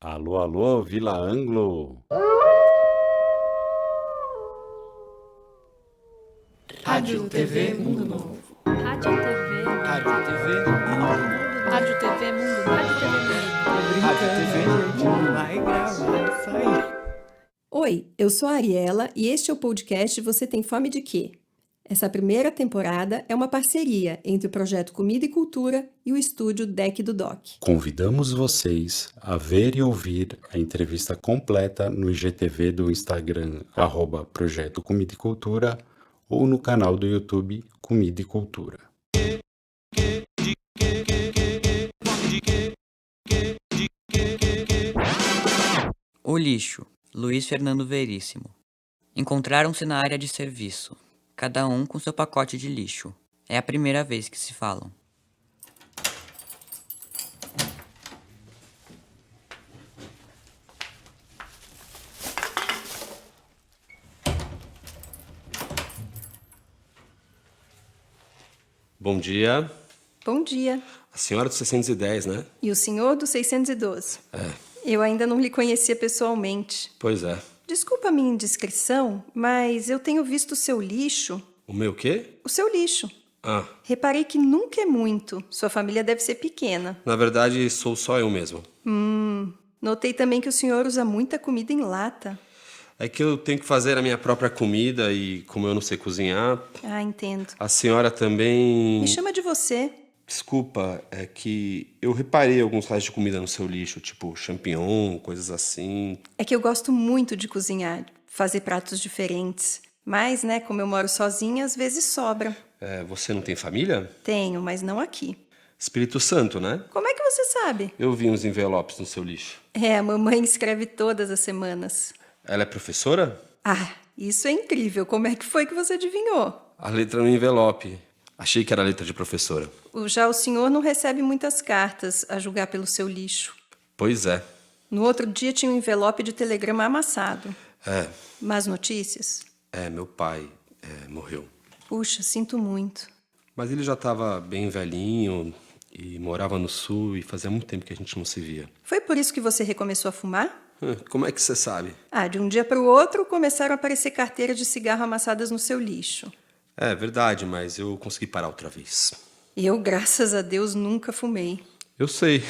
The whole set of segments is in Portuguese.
Alô, alô, Vila Anglo. Rádio TV Mundo Novo. Rádio TV. Rádio TV Mundo Novo. Rádio TV Mundo Novo. Rádio TV Mundo. Rádio TV Mundo vai gravar isso aí. Oi, eu sou a Ariela e este é o podcast Você Tem Fome de Quê? Essa primeira temporada é uma parceria entre o projeto Comida e Cultura e o estúdio Deck do Doc. Convidamos vocês a ver e ouvir a entrevista completa no IGTV do Instagram, @Projeto Comida e Cultura, ou no canal do YouTube Comida e Cultura. O lixo, Luiz Fernando Veríssimo. Encontraram-se na área de serviço, cada um com seu pacote de lixo. É a primeira vez que se falam. Bom dia. Bom dia. A senhora do 610, né? E o senhor do 612? Eu ainda não lhe conhecia pessoalmente. Pois é. Desculpa a minha indiscrição, mas eu tenho visto o seu lixo. O meu quê? O seu lixo. Ah, Reparei que nunca é muito. Sua família deve ser pequena. na verdade sou só eu mesmo. Notei também que o senhor usa muita comida em lata. É que eu tenho que fazer a minha própria comida e como eu não sei cozinhar, Ah, entendo. a senhora também... Me chama de você. Desculpa, é que eu reparei alguns restos de comida no seu lixo, tipo champignon, coisas assim. É que eu gosto muito de cozinhar, fazer pratos diferentes. Mas, né, como eu moro sozinha, às vezes sobra. É, você não tem família? Tenho, mas não aqui. Espírito Santo, né? Como é que você sabe? Eu vi uns envelopes no seu lixo. É, a mamãe escreve todas as semanas. Ela é professora? Ah, isso é incrível. Como é que foi que você adivinhou? A letra no envelope. Achei que era letra de professora. Já o senhor não recebe muitas cartas, a julgar pelo seu lixo. Pois é. No outro dia tinha um envelope de telegrama amassado. É, Más notícias? meu pai morreu. Puxa, sinto muito. Mas ele já estava bem velhinho e morava no sul e fazia muito tempo que a gente não se via. Foi por isso que você recomeçou a fumar? Como é que você sabe? Ah, de um dia para o outro começaram a aparecer carteiras de cigarro amassadas no seu lixo. É verdade, mas eu consegui parar outra vez. Eu, graças a Deus, nunca fumei. Eu sei,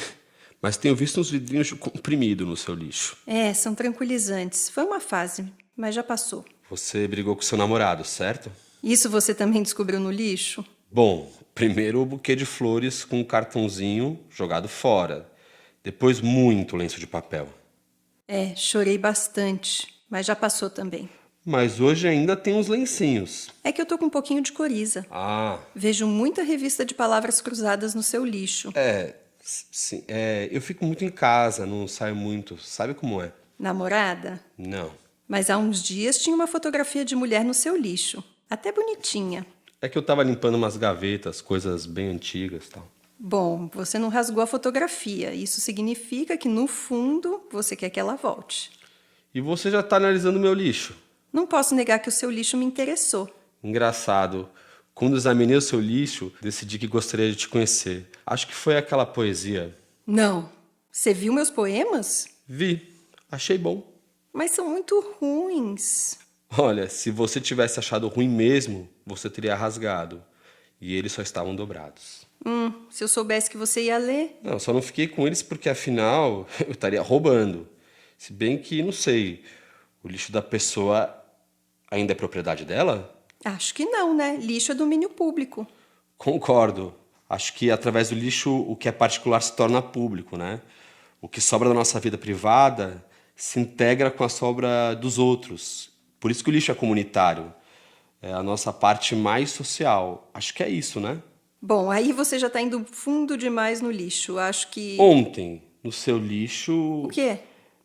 mas tenho visto uns vidrinhos de comprimido no seu lixo. É, são tranquilizantes. Foi uma fase, mas já passou. Você brigou com seu namorado, certo? Isso você também descobriu no lixo? Bom, primeiro o buquê de flores com um cartãozinho jogado fora. Depois muito lenço de papel. É, chorei bastante, mas já passou também. Mas hoje ainda tem uns lencinhos. É que eu tô com um pouquinho de coriza. Ah, Vejo muita revista de palavras cruzadas no seu lixo. sim. Eu fico muito em casa, não saio muito. Sabe como é? Namorada? Não. Mas há uns dias tinha uma fotografia de mulher no seu lixo. Até bonitinha. É que eu tava limpando umas gavetas, coisas bem antigas e tal. Bom, você não rasgou a fotografia. Isso significa que, no fundo, você quer que ela volte. E você já tá analisando meu lixo. Não posso negar que o seu lixo me interessou. Engraçado. Quando examinei o seu lixo, decidi que gostaria de te conhecer. Acho que foi aquela poesia. Não. Você viu meus poemas? Vi. Achei bom. Mas são muito ruins. Olha, se você tivesse achado ruim mesmo, você teria rasgado. E eles só estavam dobrados. Se eu soubesse que você ia ler. Não, só não fiquei com eles porque, afinal, eu estaria roubando. Se bem que, não sei, o lixo da pessoa ainda é propriedade dela? Acho que não, né? Lixo é domínio público. Concordo. Acho que, através do lixo, o que é particular se torna público, né? O que sobra da nossa vida privada se integra com a sobra dos outros. Por isso que o lixo é comunitário. É a nossa parte mais social. Acho que é isso, né? Bom, aí você já tá indo fundo demais no lixo. Acho que... Ontem, no seu lixo... O quê?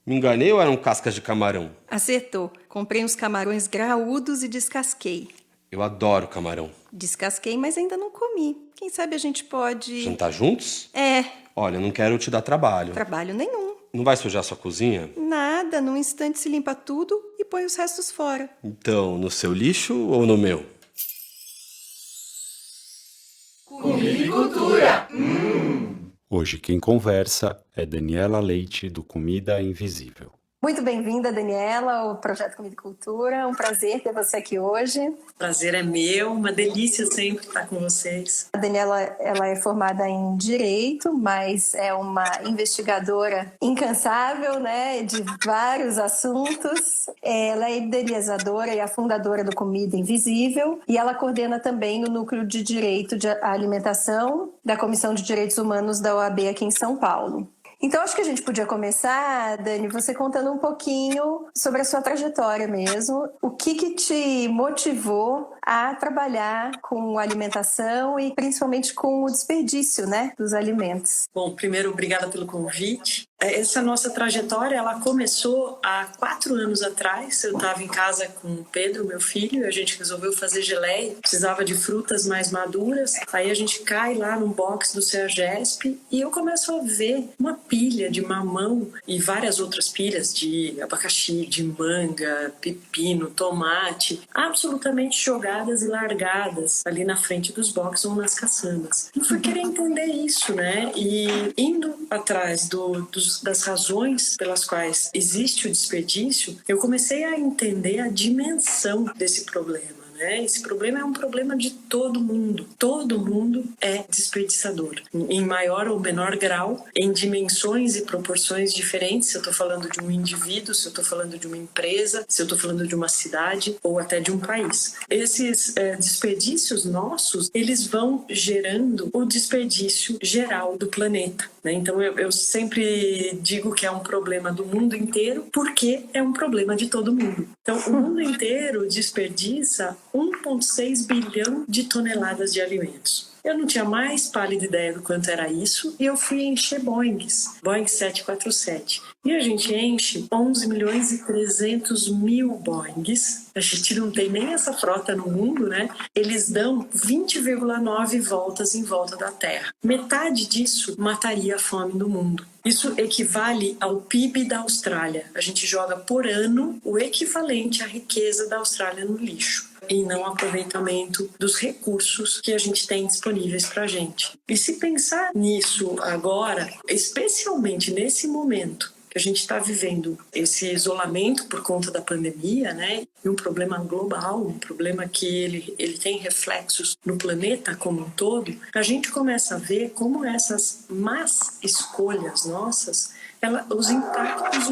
Me enganei ou eram cascas de camarão? Acertou. Comprei uns camarões graúdos e descasquei. Eu adoro camarão. Descasquei, mas ainda não comi. Quem sabe a gente pode... Jantar juntos? É, Olha, eu não quero te dar trabalho. trabalho nenhum. Não vai sujar sua cozinha? Nada, num instante se limpa tudo e põe os restos fora. Então, no seu lixo ou no meu? Comida e cultura. Hoje quem conversa é Daniela Leite, do Comida Invisível. Muito bem-vinda, Daniela, ao Projeto Comida e Cultura. É um prazer ter você aqui hoje. Prazer é meu, uma delícia sempre estar com vocês. A Daniela, ela é formada em Direito, mas é uma investigadora incansável, né, de vários assuntos. Ela é idealizadora e a fundadora do Comida Invisível e ela coordena também o Núcleo de Direito à Alimentação da Comissão de Direitos Humanos da OAB aqui em São Paulo. Então, acho que a gente podia começar, Dani, você contando um pouquinho sobre a sua trajetória mesmo. O que te motivou a trabalhar com alimentação e principalmente com o desperdício, né, dos alimentos? Bom, primeiro, obrigada pelo convite. Essa nossa trajetória, ela começou há 4 anos atrás. Eu estava em casa com o Pedro, meu filho, e a gente resolveu fazer geleia. Precisava de frutas mais maduras. Aí a gente cai lá no box do CEAGESP e eu começo a ver uma pilha de mamão e várias outras pilhas de abacaxi, de manga, pepino, tomate, absolutamente jogadas e largadas ali na frente dos boxes ou nas caçambas. E fui querer entender isso, né? E indo atrás das razões pelas quais existe o desperdício, eu comecei a entender a dimensão desse problema. Esse problema é um problema de todo mundo. Todo mundo é desperdiçador, em maior ou menor grau, em dimensões e proporções diferentes. Se eu estou falando de um indivíduo, se eu estou falando de uma empresa, se eu estou falando de uma cidade ou até de um país. Esses desperdícios nossos, eles vão gerando o desperdício geral do planeta. Então eu sempre digo que é um problema do mundo inteiro porque é um problema de todo mundo. Então o mundo inteiro desperdiça 1,6 bilhão de toneladas de alimentos. Eu não tinha mais pálida ideia do quanto era isso e eu fui encher Boeings 747. E a gente enche 11 milhões e 300 mil Boeings. A gente não tem nem essa frota no mundo, né? Eles dão 20,9 voltas em volta da Terra. Metade disso mataria a fome do mundo. Isso equivale ao PIB da Austrália. A gente joga por ano o equivalente à riqueza da Austrália no lixo e não aproveitamento dos recursos que a gente tem disponíveis para a gente. E se pensar nisso agora, especialmente nesse momento que a gente está vivendo esse isolamento por conta da pandemia, né? E um problema global, um problema que ele tem reflexos no planeta como um todo, a gente começa a ver como essas más escolhas nossas, os impactos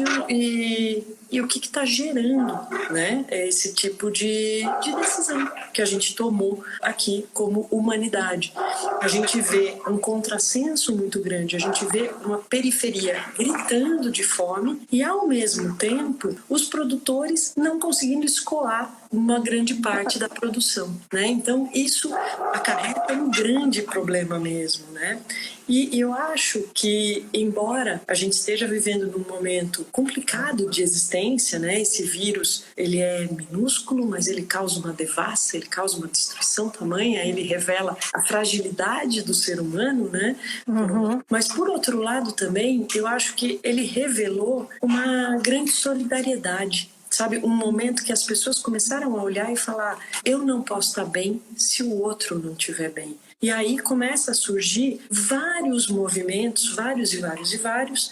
e o que está gerando, né, esse tipo de decisão que a gente tomou aqui como humanidade. A gente vê um contrassenso muito grande, a gente vê uma periferia gritando de fome e, ao mesmo tempo, os produtores não conseguindo escoar uma grande parte da produção, né? Então, isso acarreta um grande problema mesmo, né? E eu acho que, embora a gente esteja vivendo num momento complicado de existência, né? Esse vírus, ele é minúsculo, mas ele causa uma devassa, ele causa uma destruição tamanha, ele revela a fragilidade do ser humano, né? Uhum. Mas, por outro lado, também, eu acho que ele revelou uma grande solidariedade. Sabe, um momento que as pessoas começaram a olhar e falar: eu não posso estar bem se o outro não estiver bem. E aí começa a surgir vários movimentos, vários,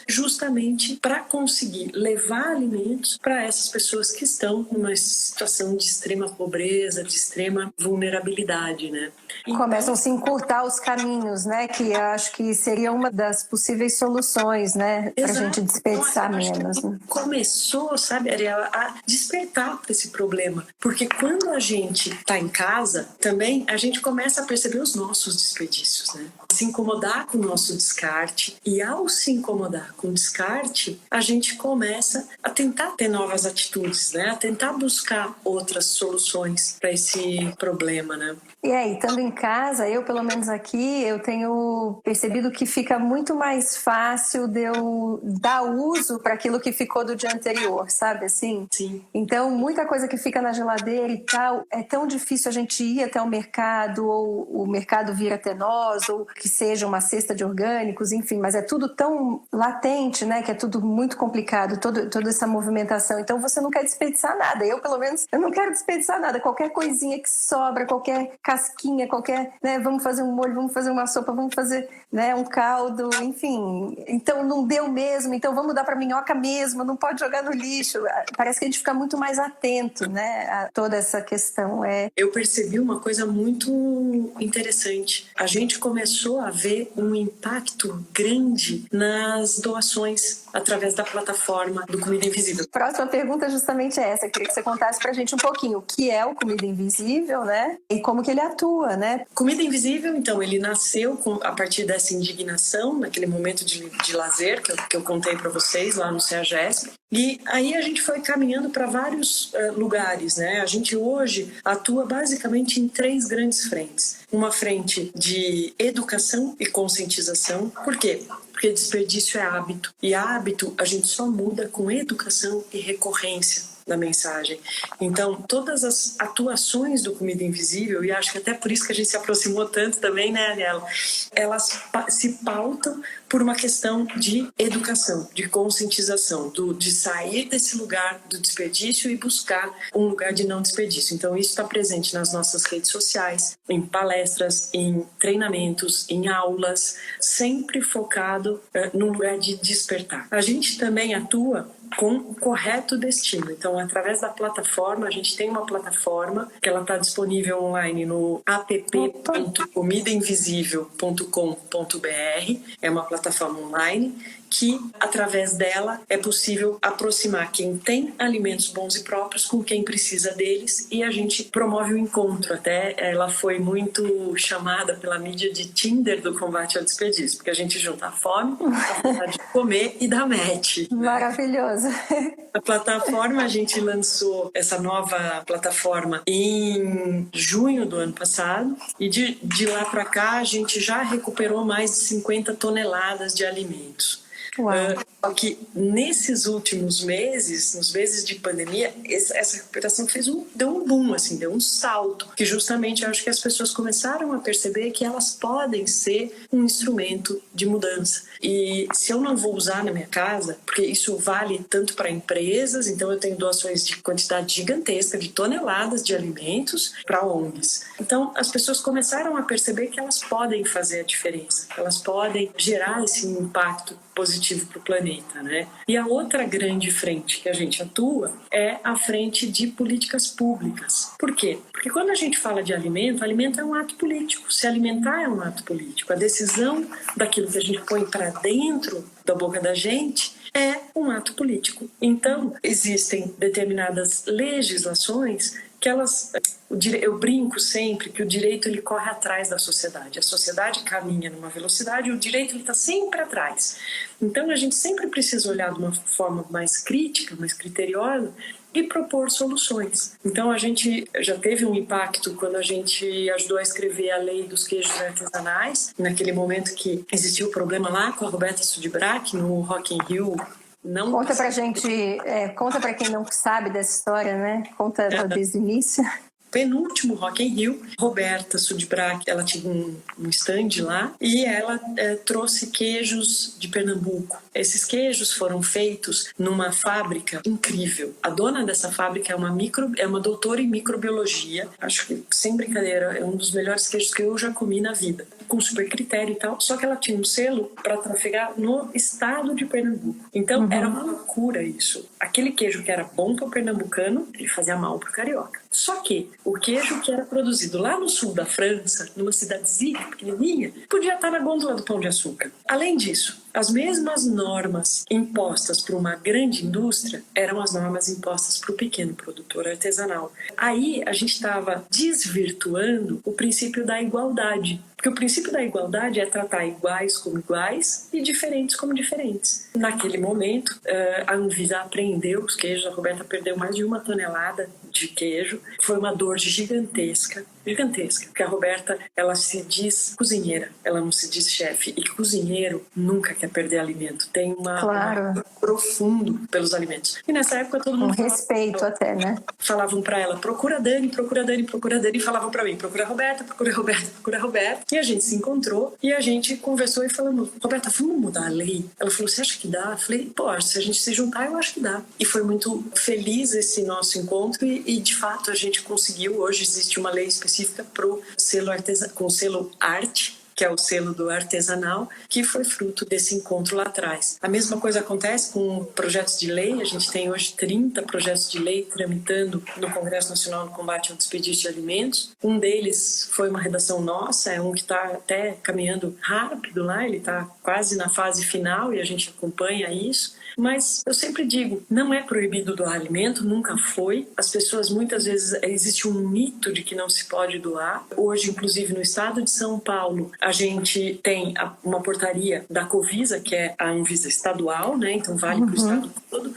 justamente para conseguir levar alimentos para essas pessoas que estão numa situação de extrema pobreza, de extrema vulnerabilidade, né? Começam a se encurtar os caminhos, né? Que eu acho que seria uma das possíveis soluções, né? Para a gente desperdiçar menos. Né? Começou, sabe, Ariela, a despertar para esse problema. Porque quando a gente está em casa, também a gente começa a perceber os nossos desperdícios, né? Se incomodar com o nosso descarte. E ao se incomodar com o descarte, a gente começa a tentar ter novas atitudes, né? A tentar buscar outras soluções para esse problema, né? E aí, estando em casa, eu pelo menos aqui, eu tenho percebido que fica muito mais fácil de eu dar uso para aquilo que ficou do dia anterior, sabe assim? Sim. Então, muita coisa que fica na geladeira e tal, é tão difícil a gente ir até o mercado, ou o mercado mercado vir até nós, ou que seja uma cesta de orgânicos, enfim, mas é tudo tão latente, né, que é tudo muito complicado, toda essa movimentação. Então você não quer desperdiçar nada. Eu, pelo menos, eu não quero desperdiçar nada. Qualquer coisinha que sobra, qualquer casquinha, qualquer, né, vamos fazer um molho, vamos fazer uma sopa, vamos fazer, né, um caldo, enfim. Então não deu mesmo, então vamos dar para minhoca mesmo, não pode jogar no lixo. Parece que a gente fica muito mais atento, né, a toda essa questão. Eu percebi uma coisa muito interessante. A gente começou a ver um impacto grande nas doações através da plataforma do Comida Invisível. Próxima pergunta é justamente essa. Eu queria que você contasse pra gente um pouquinho o que é o Comida Invisível, né? E como que ele atua, né? Comida Invisível, então, ele nasceu a partir dessa indignação, naquele momento de lazer que eu contei para vocês lá no CEAGESP. E aí a gente foi caminhando para vários lugares, né? A gente hoje atua basicamente em 3 grandes frentes. Uma frente de educação e conscientização. Por quê? Porque desperdício é hábito. E hábito a gente só muda com educação e recorrência da mensagem. Então, todas as atuações do Comida Invisível, e acho que até por isso que a gente se aproximou tanto também, né, Aniela? Elas se pautam por uma questão de educação, de conscientização, de sair desse lugar do desperdício e buscar um lugar de não desperdício. Então, isso está presente nas nossas redes sociais, em palestras, em treinamentos, em aulas, sempre focado num lugar de despertar. A gente também atua com o correto destino. Então, através da plataforma, a gente tem uma plataforma que ela está disponível online no app.comidainvisível.com.br. É uma plataforma online que, através dela, é possível aproximar quem tem alimentos bons e próprios com quem precisa deles, e a gente promove o encontro. Até ela foi muito chamada pela mídia de Tinder do combate ao desperdício, porque a gente junta a fome, a vontade de comer e dá match. Maravilhoso. A plataforma, a gente lançou essa nova plataforma em junho do ano passado, e de lá para cá a gente já recuperou mais de 50 toneladas de alimentos. Só que nesses últimos meses, nos meses de pandemia, essa recuperação deu um boom, assim, deu um salto, que justamente eu acho que as pessoas começaram a perceber que elas podem ser um instrumento de mudança. E se eu não vou usar na minha casa, porque isso vale tanto para empresas, então eu tenho doações de quantidade gigantesca, de toneladas de alimentos para ONGs. Então as pessoas começaram a perceber que elas podem fazer a diferença, elas podem gerar esse impacto positivo para o planeta, né? E a outra grande frente que a gente atua é a frente de políticas públicas. Por quê? Porque quando a gente fala de alimento é um ato político. Se alimentar é um ato político. A decisão daquilo que a gente põe para dentro da boca da gente é um ato político. Então, existem determinadas legislações que eu brinco sempre que o direito ele corre atrás da sociedade. A sociedade caminha numa velocidade e o direito ele está sempre atrás. Então a gente sempre precisa olhar de uma forma mais crítica, mais criteriosa e propor soluções. Então a gente já teve um impacto quando a gente ajudou a escrever a lei dos queijos artesanais, naquele momento que existiu o problema lá com a Roberta Sudbrack no Rock in Rio. Conta pra gente, conta pra quem não sabe dessa história, né? Conta desde o início. Penúltimo Rock in Rio, Roberta Sudbrack, ela tinha um stand lá e ela trouxe queijos de Pernambuco. Esses queijos foram feitos numa fábrica incrível. A dona dessa fábrica é uma doutora em microbiologia. Acho que, sem brincadeira, é um dos melhores queijos que eu já comi na vida. Com super critério e tal. Só que ela tinha um selo para trafegar no estado de Pernambuco. Então, era uma loucura isso. Aquele queijo que era bom para o pernambucano, ele fazia mal para o carioca. Só que o queijo que era produzido lá no sul da França, numa cidadezinha pequenininha, podia estar na gôndola do Pão de Açúcar. Além disso, as mesmas normas impostas para uma grande indústria eram as normas impostas para o pequeno produtor artesanal. Aí a gente estava desvirtuando o princípio da igualdade. Porque o princípio da igualdade é tratar iguais como iguais e diferentes como diferentes. Naquele momento, a Anvisa apreendeu os queijos. A Roberta perdeu mais de 1 tonelada de queijo. Foi uma dor gigantesca. gigantesca, porque a Roberta, ela se diz cozinheira, ela não se diz chefe, e cozinheiro nunca quer perder alimento, tem uma profundo pelos alimentos. E nessa época todo mundo respeito até, né? Falavam para ela, procura a Dani, procura a Dani, procura a Dani, e falavam para mim, procura a Roberta, procura a Roberta, procura a Roberta. E a gente se encontrou e a gente conversou e falamos, Roberta, vamos mudar a lei? Ela falou, você acha que dá? Eu falei, pô, se a gente se juntar, eu acho que dá. E foi muito feliz esse nosso encontro e de fato a gente conseguiu. Hoje existe uma lei específica pro selo com o selo arte, que é o selo do artesanal, que foi fruto desse encontro lá atrás. A mesma coisa acontece com projetos de lei. A gente tem hoje 30 projetos de lei tramitando no Congresso Nacional no Combate ao Desperdício de Alimentos. Um deles foi uma redação nossa, é um que está até caminhando rápido lá, ele está quase na fase final e a gente acompanha isso. Mas eu sempre digo, não é proibido doar alimento, nunca foi. As pessoas, muitas vezes, existe um mito de que não se pode doar. Hoje, inclusive, no estado de São Paulo, a gente tem uma portaria da Covisa, que é a Anvisa estadual, né? Então vale para o estado todo,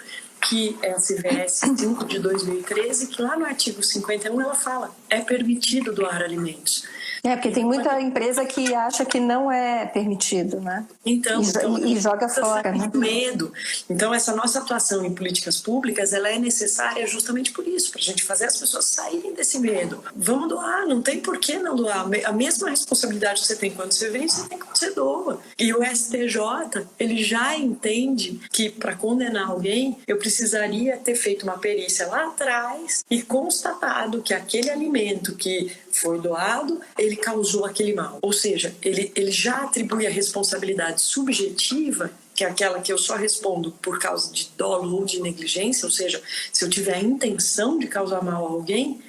que é a CVS 5 de 2013, que lá no artigo 51 ela fala, é permitido doar alimentos. Porque tem muita empresa que acha que não é permitido, né? Então e joga fora, né? Medo. Então, essa nossa atuação em políticas públicas, ela é necessária justamente por isso, para a gente fazer as pessoas saírem desse medo. Vamos doar, não tem por que não doar. A mesma responsabilidade que você tem quando você vem, você tem quando você doa. E o STJ, ele já entende que para condenar alguém, eu precisaria ter feito uma perícia lá atrás e constatado que aquele alimento que foi doado, ele causou aquele mal. Ou seja, ele já atribui a responsabilidade subjetiva, que é aquela que eu só respondo por causa de dolo ou de negligência, ou seja, se eu tiver a intenção de causar mal a alguém,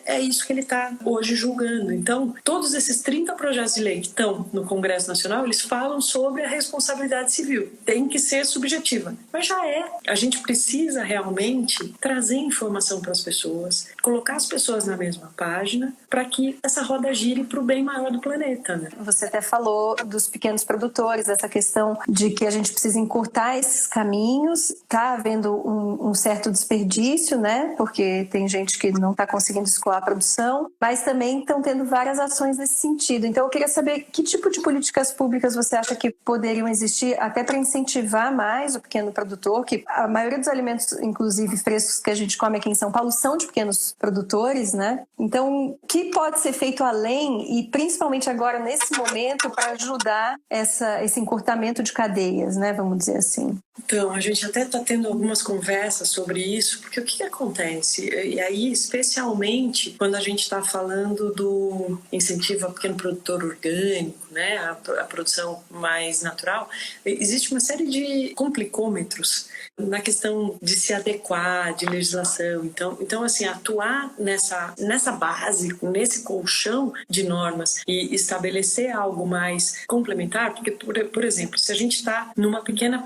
é isso que ele está hoje julgando. Então, todos esses 30 projetos de lei que estão no Congresso Nacional, eles falam sobre a responsabilidade civil. Tem que ser subjetiva, mas já é. A gente precisa realmente trazer informação para as pessoas, colocar as pessoas na mesma página, para que essa roda gire para o bem maior do planeta, né? Você até falou dos pequenos produtores, dessa questão de que a gente precisa encurtar esses caminhos. Está havendo um certo desperdício, né? Porque tem gente que não está conseguindo escoar a produção, mas também estão tendo várias ações nesse sentido. Então eu queria saber que tipo de políticas públicas você acha que poderiam existir até para incentivar mais o pequeno produtor, que a maioria dos alimentos, inclusive frescos, que a gente come aqui em São Paulo são de pequenos produtores, né? Então, o que pode ser feito além e principalmente agora nesse momento para ajudar esse encurtamento de cadeias, né? Vamos dizer assim. Então, a gente até está tendo algumas conversas sobre isso, porque o que acontece? E aí, especialmente, quando a gente está falando do incentivo ao pequeno produtor orgânico, né, a produção mais natural, existe uma série de complicômetros na questão de se adequar, de legislação. Então assim, atuar nessa base, nesse colchão de normas e estabelecer algo mais complementar, porque, por exemplo, se a gente está numa pequena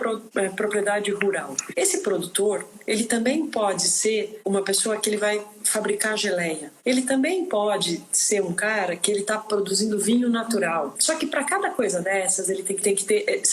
propriedade rural, esse produtor, ele também pode ser uma pessoa que ele vai fabricar geleia. Ele também pode ser um cara que ele está produzindo vinho natural. Só que para cada coisa dessas, ele tem que ter...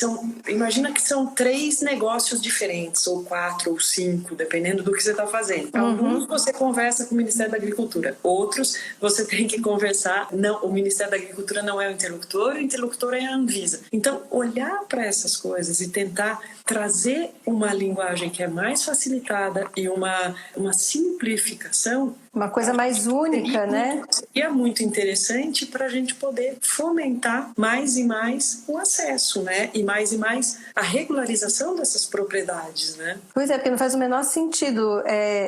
imagina que são 3 negócios diferentes, ou 4, ou 5, dependendo do que você está fazendo. Alguns você conversa com o Ministério da Agricultura. Outros você tem que conversar... Não, o Ministério da Agricultura não é o interlocutor é a Anvisa. Então, olhar para essas coisas e tentar trazer uma linguagem que é mais facilitada e uma simplificação. Uma coisa mais única, né? Seria muito interessante para a gente poder fomentar mais e mais o acesso, né? E mais a regularização dessas propriedades, né? Pois é, porque não faz o menor sentido.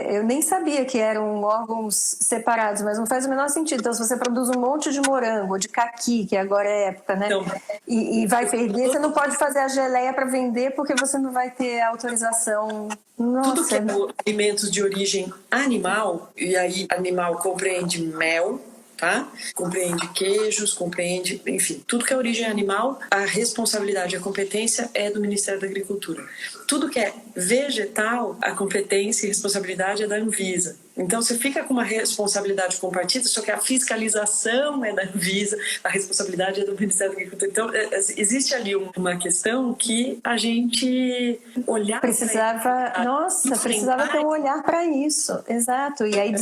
Eu nem sabia que eram órgãos separados, mas não faz o menor sentido. Então, se você produz um monte de morango, de caqui, que agora é época, né? Então, e vai perder, você não pode fazer a geleia para vender porque você não vai ter autorização. Nossa. Tudo que é alimentos de origem animal, e aí animal compreende mel, tá? Compreende queijos, compreende, enfim, tudo que é origem animal, a responsabilidade e a competência é do Ministério da Agricultura. tudo que é vegetal, a competência e responsabilidade é da Anvisa. Então, você fica com uma responsabilidade compartida, só que a fiscalização é da Anvisa, a responsabilidade é do Ministério da Agricultura. Então, existe ali uma questão que a gente olhar... Precisava ter um olhar para isso, exato. E aí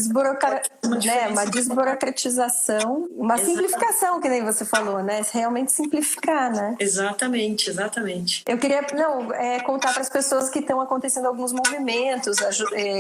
uma desburocratização, uma simplificação, que nem você falou, né? Realmente simplificar, né? Exatamente. Eu queria contar para as pessoas que estão acontecendo alguns movimentos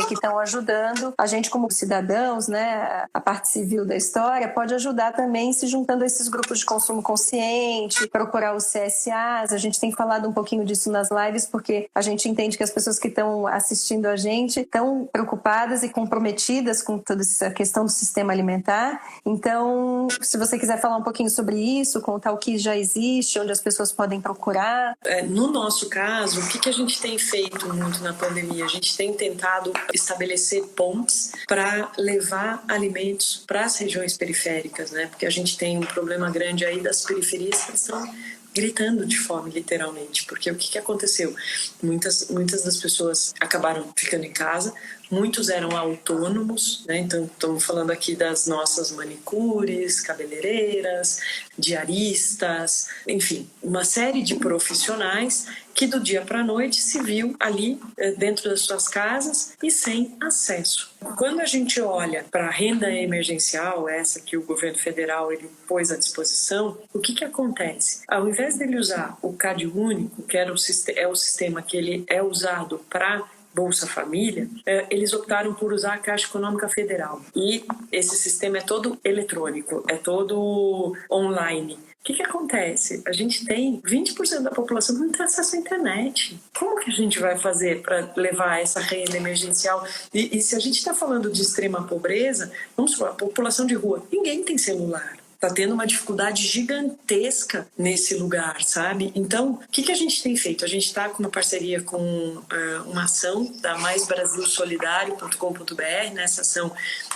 que estão ajudando a gente como cidadãos, né? A parte civil da história pode ajudar também se juntando a esses grupos de consumo consciente, procurar os CSAs. A gente tem falado um pouquinho disso nas lives porque a gente entende que as pessoas que estão assistindo a gente estão preocupadas e comprometidas com toda essa questão do sistema alimentar. Então, se você quiser falar um pouquinho sobre isso, contar o que já existe, onde as pessoas podem procurar. No nosso caso, o que a gente tem feito muito na pandemia? A gente tem tentado estabelecer pontes para levar alimentos para as regiões periféricas, né? Porque a gente tem um problema grande aí das periferias que estão gritando de fome, literalmente. Porque o que aconteceu? Muitas das pessoas acabaram ficando em casa, muitos eram autônomos, né? Então estamos falando aqui das nossas manicures, cabeleireiras, diaristas, enfim, uma série de profissionais que do dia para a noite se viu ali dentro das suas casas e sem acesso. Quando a gente olha para a renda emergencial, essa que o governo federal ele pôs à disposição, o que acontece? Ao invés dele usar o CadÚnico, que é o sistema que ele é usado para Bolsa Família, eles optaram por usar a Caixa Econômica Federal. E esse sistema é todo eletrônico, é todo online. O que acontece? A gente tem 20% da população que não tem acesso à internet. Como que a gente vai fazer para levar essa renda emergencial? E se a gente está falando de extrema pobreza, vamos supor, a população de rua, ninguém tem celular. Está tendo uma dificuldade gigantesca nesse lugar, sabe? Então, o que a gente tem feito? A gente está com uma parceria com uma ação da maisbrasilsolidario.com.br. Nessa ação,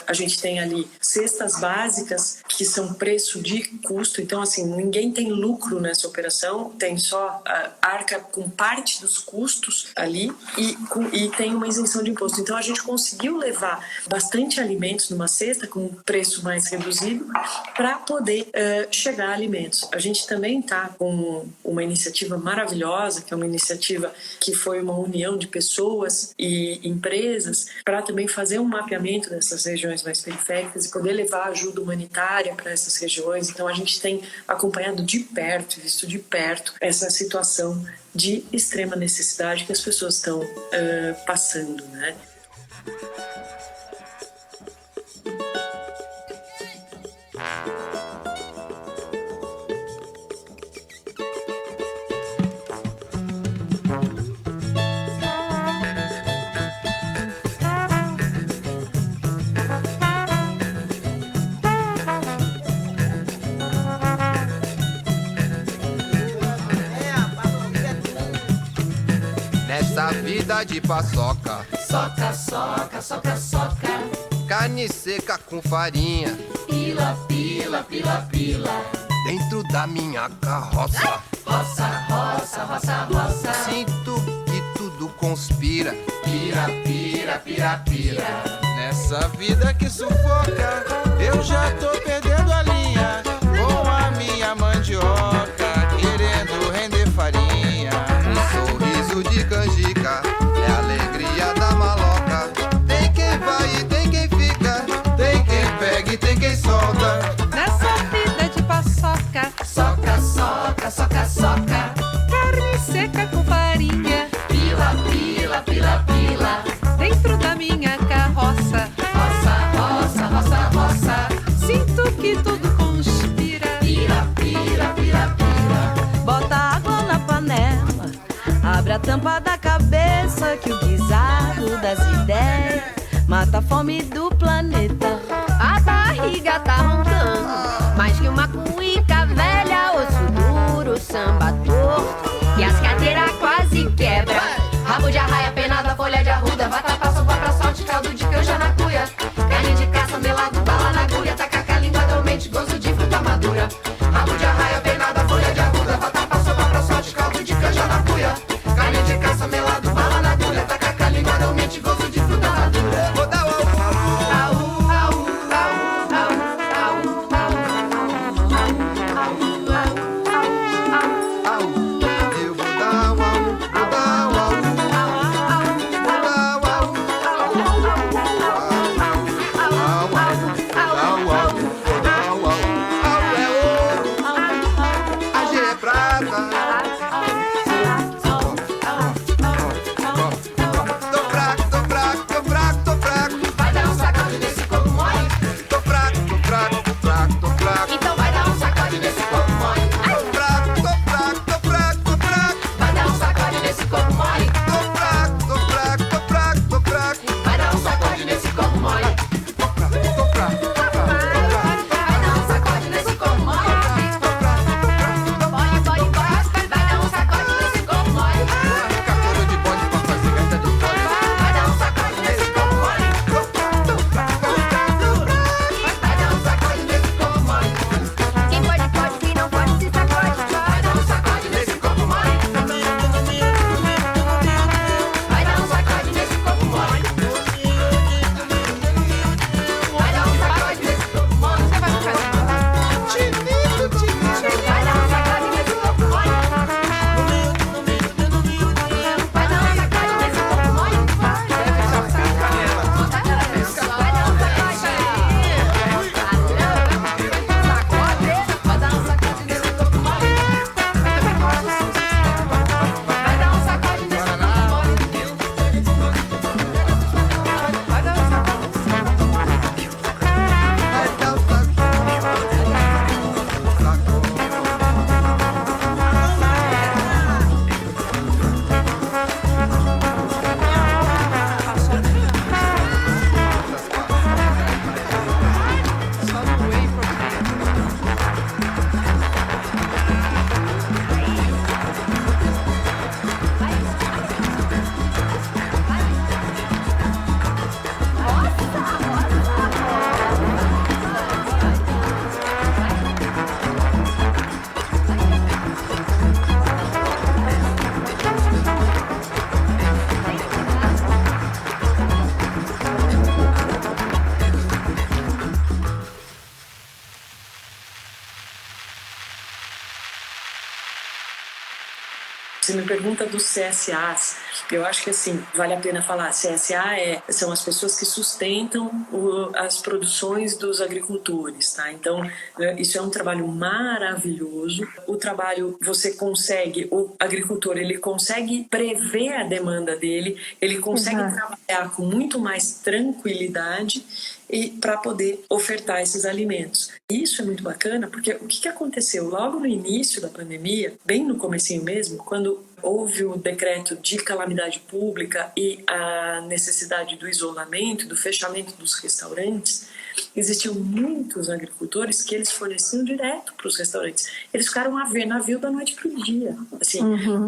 a gente tem ali cestas básicas que são preço de custo. Então, assim, ninguém tem lucro nessa operação, tem só arca com parte dos custos ali e tem uma isenção de imposto. Então, a gente conseguiu levar bastante alimentos numa cesta com um preço mais reduzido para poder chegar a alimentos. A gente também está com uma iniciativa maravilhosa, que é uma iniciativa que foi uma união de pessoas e empresas para também fazer um mapeamento dessas regiões mais periféricas e poder levar ajuda humanitária para essas regiões. Então a gente tem acompanhado de perto, visto de perto, essa situação de extrema necessidade que as pessoas estão passando, né? Nessa vida de paçoca, soca, soca, soca, soca, carne seca com farinha, pila, pila, pila, pila, dentro da minha carroça, roça, roça, roça, roça, sinto que tudo conspira, pira, pira, pira, pira. Nessa vida que sufoca, eu já tô perdendo a linha, com a minha mandioca, querendo render farinha. Um sorriso de canjica é a alegria da maloca. Tem quem vai e tem quem fica, tem quem pega e tem quem solta. Nessa vida de paçoca, Soca, soca, soca, soca, carne seca com farinha, pila, pila, pila, pila, dentro da minha carroça, roça, roça, roça, roça, sinto que tudo conspira. pira, pira, pira, pira. Bota água na panela, abre a tampa da cabeça, que o guisado das ideias mata a fome do planeta. A barriga tá roncando, mais que uma cuíca velha, osso duro, samba torto, e as cadeiras quase quebra. Rabo de arraia, penada, folha de arruda, vatapá, sopa pra sorte, caldo de canja na cuia, carne de caça, melado, bala na agulha, tacaca, língua dormente, gosto de fruta madura. Rabo de arraia, penada, folha de arruda, vatapá, sopa pra sorte, caldo de canja na cuia, carne de caça, melado, bala pergunta dos CSAs. Eu acho que assim, vale a pena falar, CSA são as pessoas que sustentam as produções dos agricultores, tá? Então, isso é um trabalho maravilhoso. O trabalho, o agricultor, ele consegue prever a demanda dele, ele consegue trabalhar com muito mais tranquilidade e para poder ofertar esses alimentos. Isso é muito bacana, porque o que aconteceu logo no início da pandemia, bem no comecinho mesmo, quando houve o decreto de calamidade pública e a necessidade do isolamento, do fechamento dos restaurantes, existiam muitos agricultores que eles forneciam direto para os restaurantes. Eles ficaram a ver navio da noite para o dia. Assim,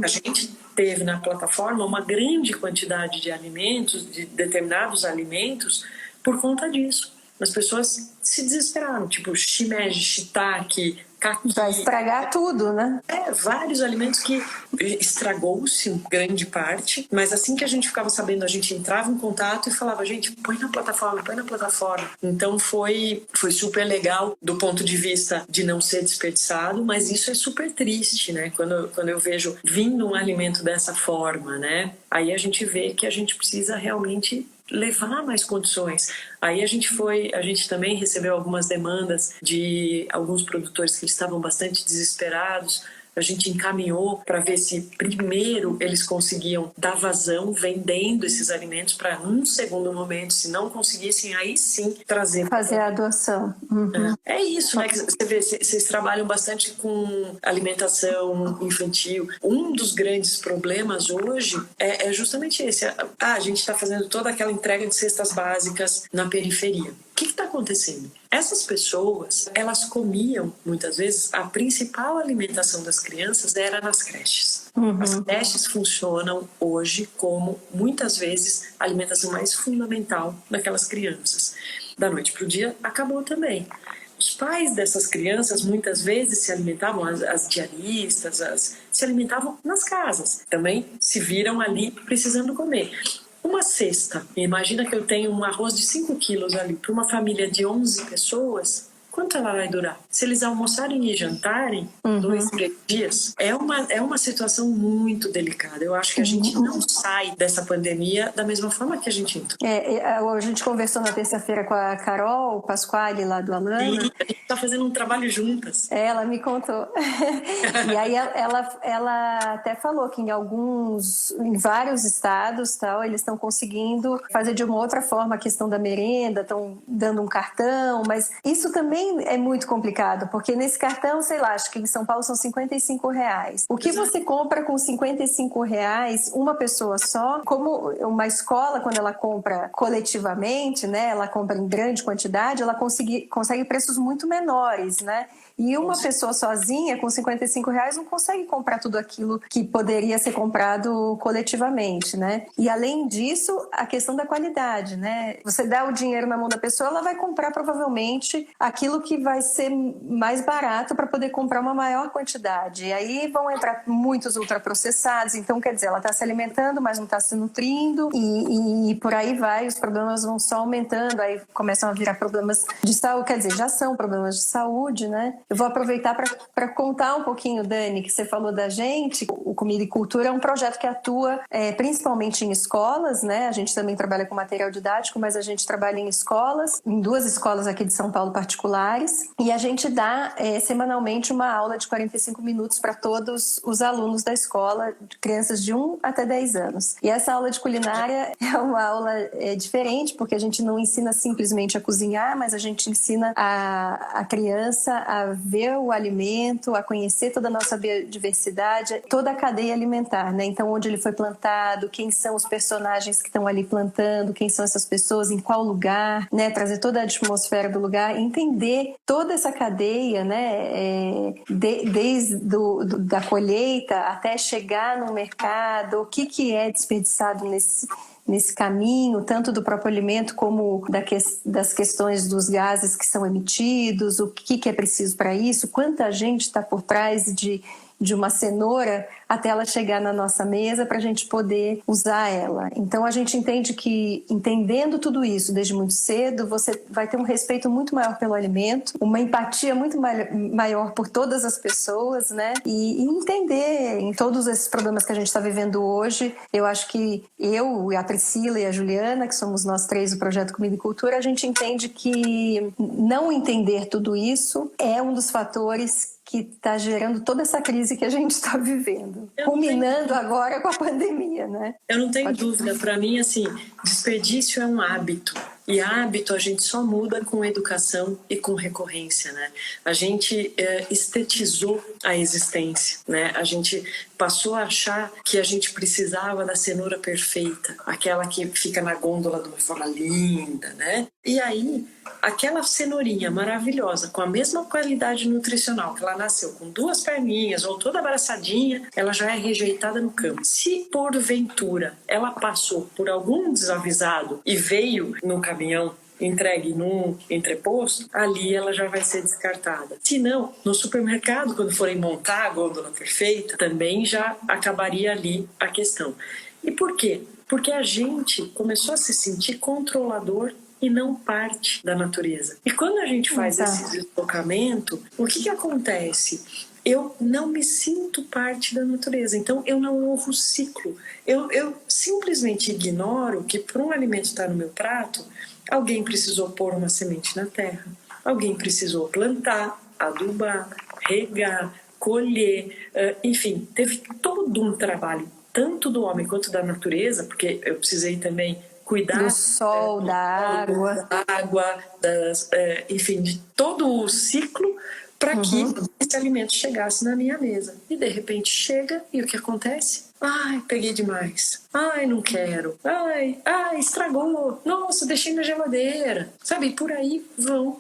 a gente teve na plataforma uma grande quantidade de alimentos, de determinados alimentos, por conta disso. As pessoas se desesperaram, tipo shimeji, shiitake, caqui. Vai estragar tudo, né? Vários alimentos que estragou-se em grande parte, mas assim que a gente ficava sabendo, a gente entrava em contato e falava, gente, põe na plataforma. Então foi super legal do ponto de vista de não ser desperdiçado, mas isso é super triste, né? Quando eu vejo vindo um alimento dessa forma, né? Aí a gente vê que a gente precisa realmente levar mais condições. Aí a gente também recebeu algumas demandas de alguns produtores que estavam bastante desesperados. A gente encaminhou para ver se primeiro eles conseguiam dar vazão vendendo esses alimentos para num segundo momento, se não conseguissem, aí sim fazer a adoção. É isso, né? Você vê, vocês trabalham bastante com alimentação infantil. Um dos grandes problemas hoje é justamente esse. A gente está fazendo toda aquela entrega de cestas básicas na periferia. O que está acontecendo? Essas pessoas, elas comiam, muitas vezes, a principal alimentação das crianças era nas creches. As creches funcionam hoje como, muitas vezes, a alimentação mais fundamental daquelas crianças. Da noite para o dia, acabou também. Os pais dessas crianças, muitas vezes, se alimentavam, as diaristas, se alimentavam nas casas. Também se viram ali precisando comer. Uma cesta, imagina que eu tenho um arroz de 5 quilos ali para uma família de 11 pessoas, quanto ela vai durar? Se eles almoçarem e jantarem 2, 3 dias, é uma situação muito delicada. Eu acho que a gente não sai dessa pandemia da mesma forma que a gente entrou. A gente conversou na terça-feira com a Carol Pasquale, lá do Alana. Sim, a gente está fazendo um trabalho juntas. Ela me contou. E aí ela até falou que em vários estados, eles estão conseguindo fazer de uma outra forma a questão da merenda, estão dando um cartão, mas isso também é muito complicado, porque nesse cartão, sei lá, acho que em São Paulo são R$55. O que você compra com R$55, uma pessoa só, como uma escola, quando ela compra coletivamente, né, ela compra em grande quantidade, ela consegue preços muito menores, né? E uma pessoa sozinha, com R$55, não consegue comprar tudo aquilo que poderia ser comprado coletivamente, né? E além disso, a questão da qualidade, né? Você dá o dinheiro na mão da pessoa, ela vai comprar provavelmente aquilo que vai ser mais barato para poder comprar uma maior quantidade. E aí vão entrar muitos ultraprocessados, então quer dizer, ela está se alimentando, mas não está se nutrindo, e por aí vai, os problemas vão só aumentando, aí começam a virar problemas de saúde, quer dizer, já são problemas de saúde, né? Eu vou aproveitar para contar um pouquinho, Dani, que você falou da gente. O Comida e Cultura é um projeto que atua principalmente em escolas, né? A gente também trabalha com material didático, mas a gente trabalha em escolas, em 2 escolas aqui de São Paulo particulares, e a gente dá semanalmente uma aula de 45 minutos para todos os alunos da escola, crianças de 1 até 10 anos. E essa aula de culinária é uma aula diferente, porque a gente não ensina simplesmente a cozinhar, mas a gente ensina a criança a ver o alimento, a conhecer toda a nossa biodiversidade, toda a cadeia alimentar, né? Então, onde ele foi plantado, quem são os personagens que estão ali plantando, quem são essas pessoas, em qual lugar, né? Trazer toda a atmosfera do lugar, entender toda essa cadeia, né? Desde da colheita até chegar no mercado, o que é desperdiçado nesse caminho, tanto do próprio alimento como das questões dos gases que são emitidos, o que é preciso para isso, quanta gente está por trás de uma cenoura até ela chegar na nossa mesa para a gente poder usar ela. Então a gente entende que, entendendo tudo isso desde muito cedo, você vai ter um respeito muito maior pelo alimento, uma empatia muito maior por todas as pessoas, né? E entender em todos esses problemas que a gente está vivendo hoje. Eu acho que eu, a Priscila e a Juliana, que somos nós três do Projeto Comida e Cultura, a gente entende que não entender tudo isso é um dos fatores que está gerando toda essa crise que a gente está vivendo, culminando agora com a pandemia, né? Eu não tenho dúvida. Para mim, assim, desperdício é um hábito. E hábito a gente só muda com educação e com recorrência, né? A gente estetizou a existência, né? A gente passou a achar que a gente precisava da cenoura perfeita, aquela que fica na gôndola de uma forma linda, né? E aí, aquela cenourinha maravilhosa, com a mesma qualidade nutricional, que ela nasceu com 2 perninhas ou toda abraçadinha, ela já é rejeitada no campo. Se porventura ela passou por algum desavisado e veio no caminhão entregue num entreposto, ali ela já vai ser descartada. Se não, no supermercado, quando forem montar a gôndola perfeita, também já acabaria ali a questão. E por quê? Porque a gente começou a se sentir controlador e não parte da natureza. E quando a gente faz esse deslocamento, o que acontece? Eu não me sinto parte da natureza, então eu não honro o ciclo. Eu simplesmente ignoro que para um alimento estar no meu prato, alguém precisou pôr uma semente na terra, alguém precisou plantar, adubar, regar, colher, enfim, teve todo um trabalho, tanto do homem quanto da natureza, porque eu precisei também cuidar do sol, da água, enfim, de todo o ciclo para que esse alimento chegasse na minha mesa. E de repente chega e o que acontece? Ai, peguei demais. Ai, não quero. Ai, estragou. Nossa, deixei na geladeira. Sabe, por aí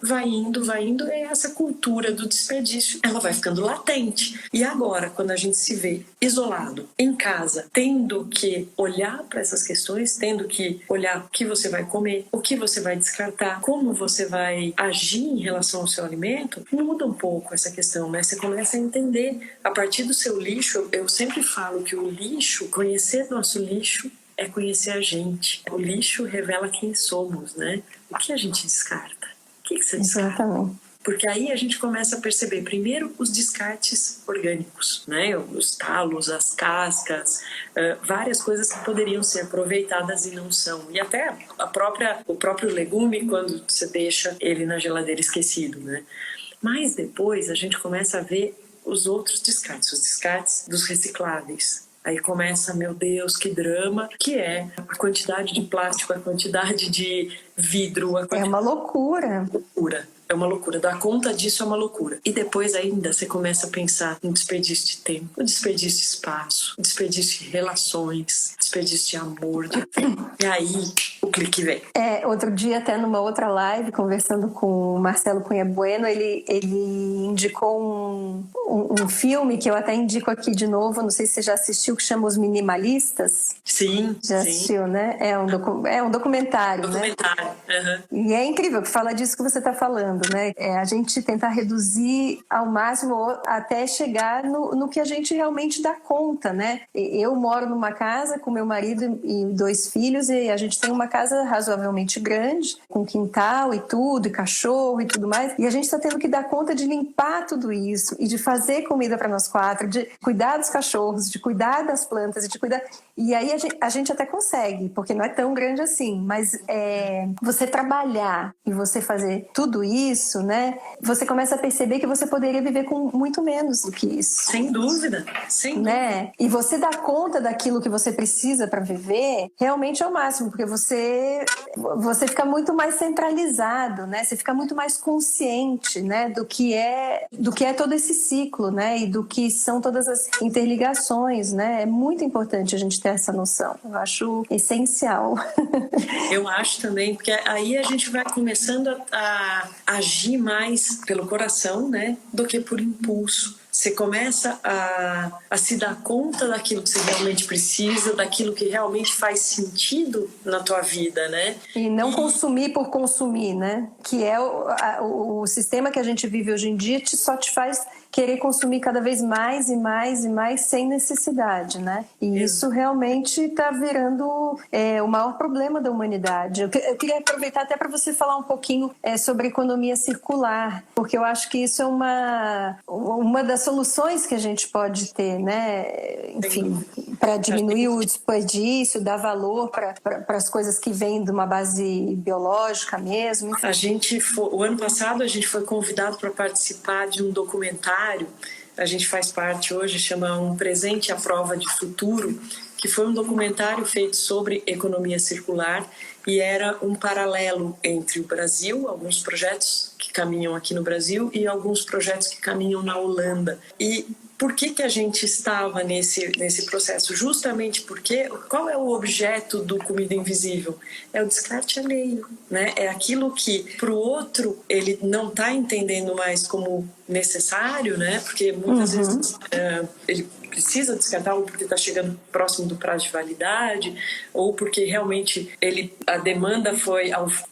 vai indo. É essa cultura do desperdício, ela vai ficando latente. E agora, quando a gente se vê isolado, em casa, tendo que olhar para essas questões, tendo que olhar o que você vai comer, o que você vai descartar, como você vai agir em relação ao seu alimento, muda um pouco essa questão, né? Você começa a entender, a partir do seu lixo, eu sempre falo que o lixo, conhecer nosso lixo é conhecer a gente. O lixo revela quem somos, né? O que a gente descarta? O que você descarta? Exatamente. Porque aí a gente começa a perceber, primeiro, os descartes orgânicos, né? Os talos, as cascas, várias coisas que poderiam ser aproveitadas e não são. E até o próprio legume, quando você deixa ele na geladeira esquecido, né? Mas depois a gente começa a ver os outros descartes, os descartes dos recicláveis. Aí começa, meu Deus, que drama, que é a quantidade de plástico, a quantidade de vidro. É uma loucura. É uma loucura. Dar conta disso é uma loucura. E depois ainda você começa a pensar no desperdício de tempo, no desperdício de espaço, no desperdício de relações, desperdício de amor. E aí o clique vem. Outro dia, até numa outra live, conversando com o Marcelo Cunha Bueno, ele indicou um filme que eu até indico aqui de novo, não sei se você já assistiu, que chama Os Minimalistas. Sim. Já assistiu, né? É um documentário, né? E é incrível que fala disso que você está falando, né? A gente tentar reduzir ao máximo até chegar no que a gente realmente dá conta, né? Eu moro numa casa com meu marido e 2 filhos e a gente tem uma casa razoavelmente grande, com quintal e tudo, e cachorro e tudo mais, e a gente está tendo que dar conta de limpar tudo isso e de fazer comida para nós 4, de cuidar dos cachorros, de cuidar das plantas, de cuidar... E aí a gente até consegue, porque não é tão grande assim, mas você trabalhar e você fazer tudo isso, né? Você começa a perceber que você poderia viver com muito menos do que isso. Sem dúvida, né? E você dar conta daquilo que você precisa para viver, realmente é o máximo, porque você fica muito mais centralizado, né? Você fica muito mais consciente, né? Do que é todo esse ciclo, né? E do que são todas as interligações, né? É muito importante a gente ter essa noção. Eu acho essencial. Eu acho também, porque aí a gente vai começando a agir mais pelo coração, né, do que por impulso. você começa a se dar conta daquilo que você realmente precisa, daquilo que realmente faz sentido na tua vida, né? E não consumir por consumir, né? Que é o sistema que a gente vive hoje em dia, só te faz querer consumir cada vez mais e mais e mais sem necessidade, né? E isso realmente está virando o maior problema da humanidade. Eu queria aproveitar até para você falar um pouquinho sobre economia circular, porque eu acho que isso é uma das soluções que a gente pode ter, né? Enfim, para diminuir o desperdício, dar valor para as coisas que vêm de uma base biológica mesmo. Enfim. O ano passado a gente foi convidado para participar de um documentário. A gente faz parte hoje, chama Um Presente à Prova de Futuro, que foi um documentário feito sobre economia circular e era um paralelo entre o Brasil, alguns projetos que caminham aqui no Brasil e alguns projetos que caminham na Holanda. E por que a gente estava nesse processo? Justamente porque qual é o objeto do Comida Invisível? É o descarte alheio, né? É aquilo que para o outro ele não está entendendo mais como necessário, né? Porque muitas vezes ele precisa descartar ou porque está chegando próximo do prazo de validade ou porque realmente a demanda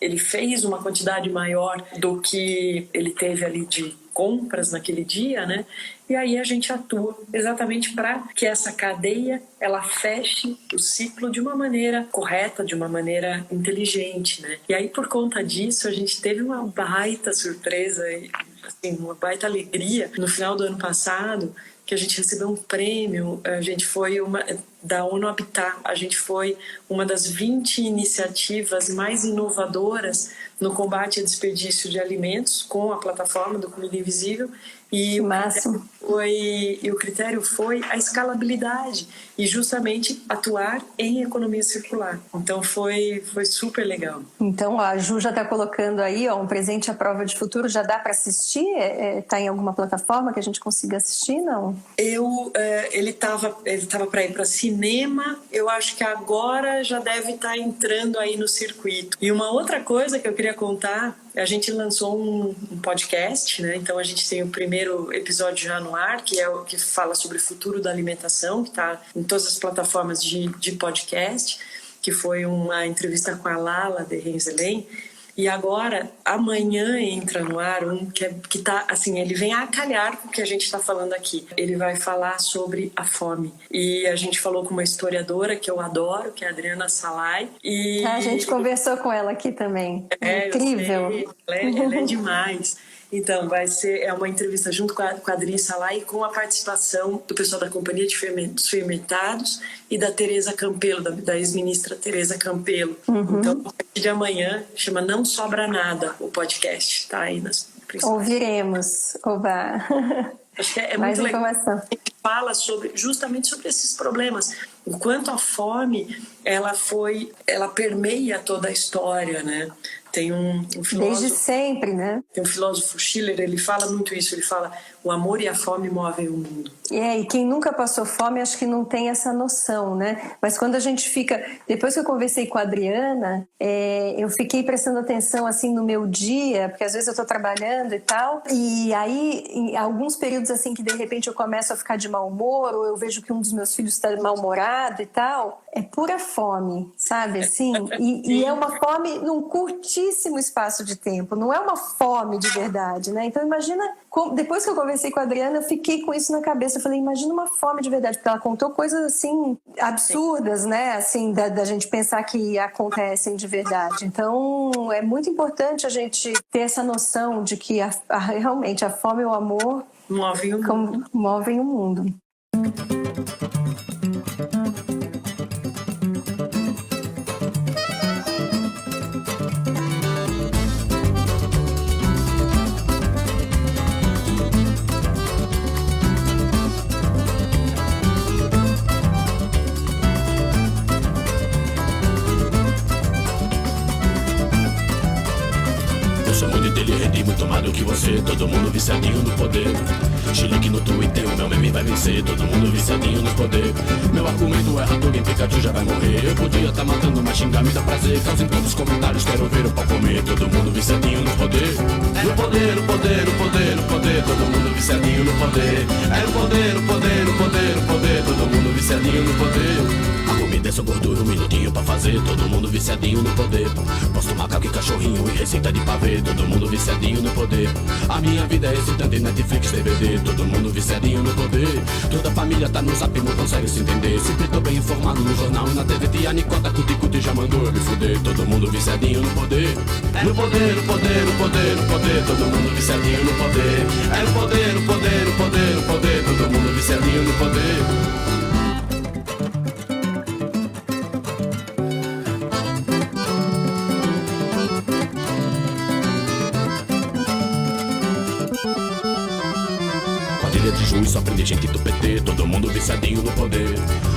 ele fez uma quantidade maior do que ele teve ali de compras naquele dia, né? E aí a gente atua exatamente para que essa cadeia ela feche o ciclo de uma maneira correta, de uma maneira inteligente, né? E aí por conta disso a gente teve uma baita surpresa, assim, uma baita alegria no final do ano passado, que a gente recebeu um prêmio. A gente foi da ONU Habitat, a gente foi uma das 20 iniciativas mais inovadoras no combate ao desperdício de alimentos com a plataforma do Comida Invisível. E o critério foi a escalabilidade e justamente atuar em economia circular. Então foi super legal. Então a Ju já está colocando aí Um Presente à Prova de Futuro, já dá para assistir? Está em alguma plataforma que a gente consiga assistir, não? Ele estava para ir para cinema, eu acho que agora já deve estar entrando aí no circuito. E uma outra coisa que eu queria contar, a gente lançou um podcast, né? Então a gente tem o primeiro episódio já no ar, que é o que fala sobre o futuro da alimentação, que está em todas as plataformas de podcast, que foi uma entrevista com a Lala de Renzelen. E agora, amanhã entra no ar um que tá, assim, ele vem a calhar com o que a gente está falando aqui. Ele vai falar sobre a fome. E a gente falou com uma historiadora que eu adoro, que é a Adriana Salai. E a gente conversou com ela aqui também. Incrível. Ela é demais. Então, é uma entrevista junto com a Adriana Salai e com a participação do pessoal da Companhia dos Fermentados e da Tereza Campelo, da ex-ministra Tereza Campelo. Então, a partir de amanhã, chama Não Sobra Nada, o podcast. Tá aí nas principais. Ouviremos. Oba! Acho que é mais muito informação. Legal. A gente fala justamente sobre esses problemas. O quanto a fome, ela permeia toda a história, né? Tem um filósofo... Desde sempre, né? Tem um filósofo, Schiller, ele fala muito isso. Ele fala, o amor e a fome movem o mundo. E quem nunca passou fome, acho que não tem essa noção, né? Mas quando a gente fica... Depois que eu conversei com a Adriana, eu fiquei prestando atenção, assim, no meu dia, porque às vezes eu tô trabalhando e tal, e aí, em alguns períodos, assim, que de repente eu começo a ficar de mau humor, ou eu vejo que um dos meus filhos está mal-humorado e tal, é pura fome, sabe, assim? E é uma fome num curtíssimo espaço de tempo, não é uma fome de verdade, né? Então imagina, depois que eu conversei com a Adriana, eu fiquei com isso na cabeça, eu falei, imagina uma fome de verdade, porque ela contou coisas assim, absurdas, né? Assim, da gente pensar que acontecem de verdade. Então é muito importante a gente ter essa noção de que realmente a fome e o amor movem o mundo. Muito mais do que você, todo mundo viciadinho no poder. Chilique no Twitter, o meu meme vai vencer. Todo mundo viciadinho no poder. Meu argumento é Hadouken, Pikachu já vai morrer. Eu podia tá matando, mas xingar me dá prazer. Causem todos os comentários, quero ver o pau comer. Todo mundo viciadinho no poder. No poder, no poder, no poder, no poder. poder, todo mundo viciadinho no poder. É o poder, o poder, o poder, o poder, todo mundo viciadinho no poder. A comida é só gordura, um minutinho pra fazer, todo mundo viciadinho no poder. Posto macaco e cachorrinho e receita de pavê, todo mundo viciadinho no poder. A minha vida é excitante, Netflix, DVD, todo mundo viciadinho no poder. Toda a família tá no zap, não consegue se entender. Sempre tô bem informado no jornal e na TV. Tia Nicota, cuti já mandou eu me fuder. Todo mundo viciadinho no poder. No poder, o poder, o poder, o poder, todo mundo viciadinho no poder. É o poder, o poder, o poder, o poder, todo mundo viciadinho no poder. De juiz só prende gente do PT, todo mundo viciadinho no poder.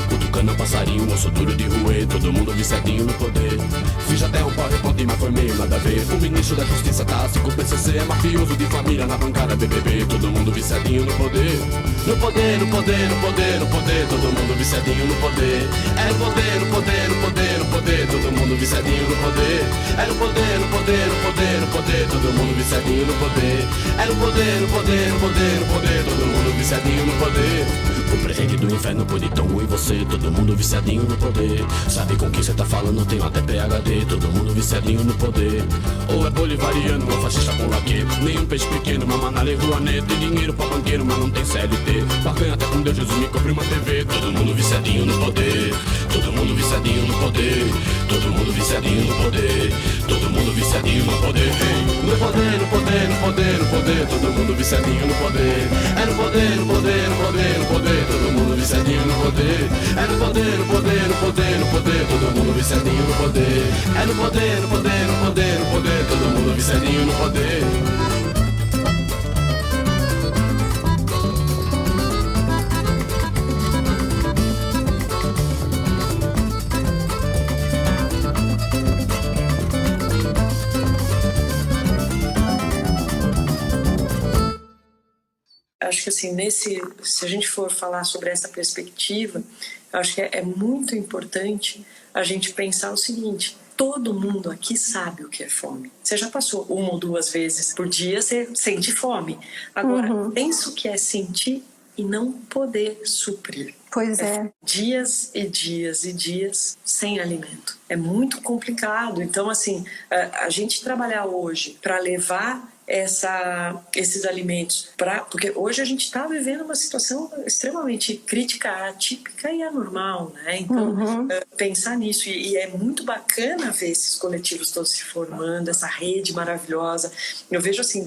Cutucando passarinho, osso duro de ruê, todo mundo viciadinho no poder. Fiz até um PowerPoint, mas foi meio nada a ver. O ministro da justiça tá assim com o PCC, é mafioso de família na bancada BBB, todo mundo viciadinho no poder. No poder, o poder, o poder, o poder, todo mundo viciadinho no poder. É o poder, o poder, o poder, o poder, todo mundo viciadinho no poder. É o poder, o poder, o poder, o poder, todo mundo viciadinho no poder. É o poder, o poder, o poder, o poder, todo mundo viciadinho no poder. O presente do inferno pode tão ruim você, todo mundo viciadinho no poder. Sabe com quem cê tá falando, tem até PhD, todo mundo viciadinho no poder. Ou é bolivariano, ou fascista com laque. Nenhum peixe pequeno, mama na Lei Rouanet. Tem dinheiro pra banqueiro, mas não tem CLT. Barganha até com Deus, Jesus me compre uma TV. Todo mundo viciadinho no poder. Todo mundo viciadinho no poder. Todo mundo viciadinho no poder. Todo mundo viciadinho no poder. No poder, no poder, no poder, no poder, todo mundo viciadinho no poder. É no poder, no poder, no poder, no poder, todo mundo viciadinho no poder. É no poder, no poder, no poder, no poder, todo mundo viciadinho no poder. É no poder, no poder, no poder, no poder, todo mundo viciadinho no poder. Acho que assim, se a gente for falar sobre essa perspectiva, acho que é muito importante a gente pensar o seguinte: todo mundo aqui sabe o que é fome. Você já passou 1 ou 2 vezes por dia, você sente fome. Agora, pensa o que é sentir e não poder suprir. Pois é. Dias e dias e dias sem alimento. É muito complicado. Então, assim, a gente trabalhar hoje para levar esses alimentos porque hoje a gente está vivendo uma situação extremamente crítica, atípica e anormal, né? Então pensar nisso, e é muito bacana ver esses coletivos todos se formando, essa rede maravilhosa. Eu vejo assim,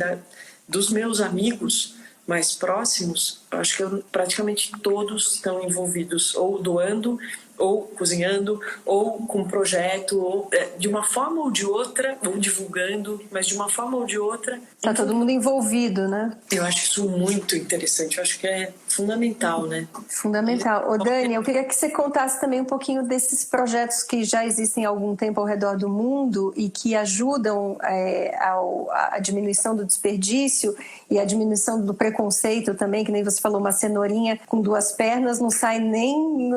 dos meus amigos mais próximos, acho que praticamente todos estão envolvidos ou doando, ou cozinhando, ou com projeto, ou de uma forma ou de outra, ou divulgando, mas de uma forma ou de outra. Tá todo mundo envolvido, né? Eu acho isso muito interessante, eu acho que é fundamental, né? Fundamental. Ô Dani, eu queria que você contasse também um pouquinho desses projetos que já existem há algum tempo ao redor do mundo e que ajudam a diminuição do desperdício e a diminuição do preconceito também, que nem você falou, uma cenourinha com 2 pernas não sai nem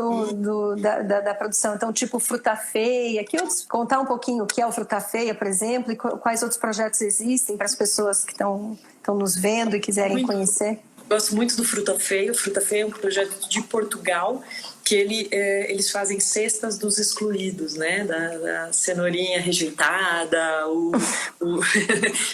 da produção. Então, tipo Fruta Feia. Contar um pouquinho o que é o Fruta Feia, por exemplo, e quais outros projetos existem para as pessoas que estão nos vendo e quiserem conhecer. Gosto muito do Fruta Feia. O Fruta Feia é um projeto de Portugal que eles fazem cestas dos excluídos, né? Da cenourinha rejeitada,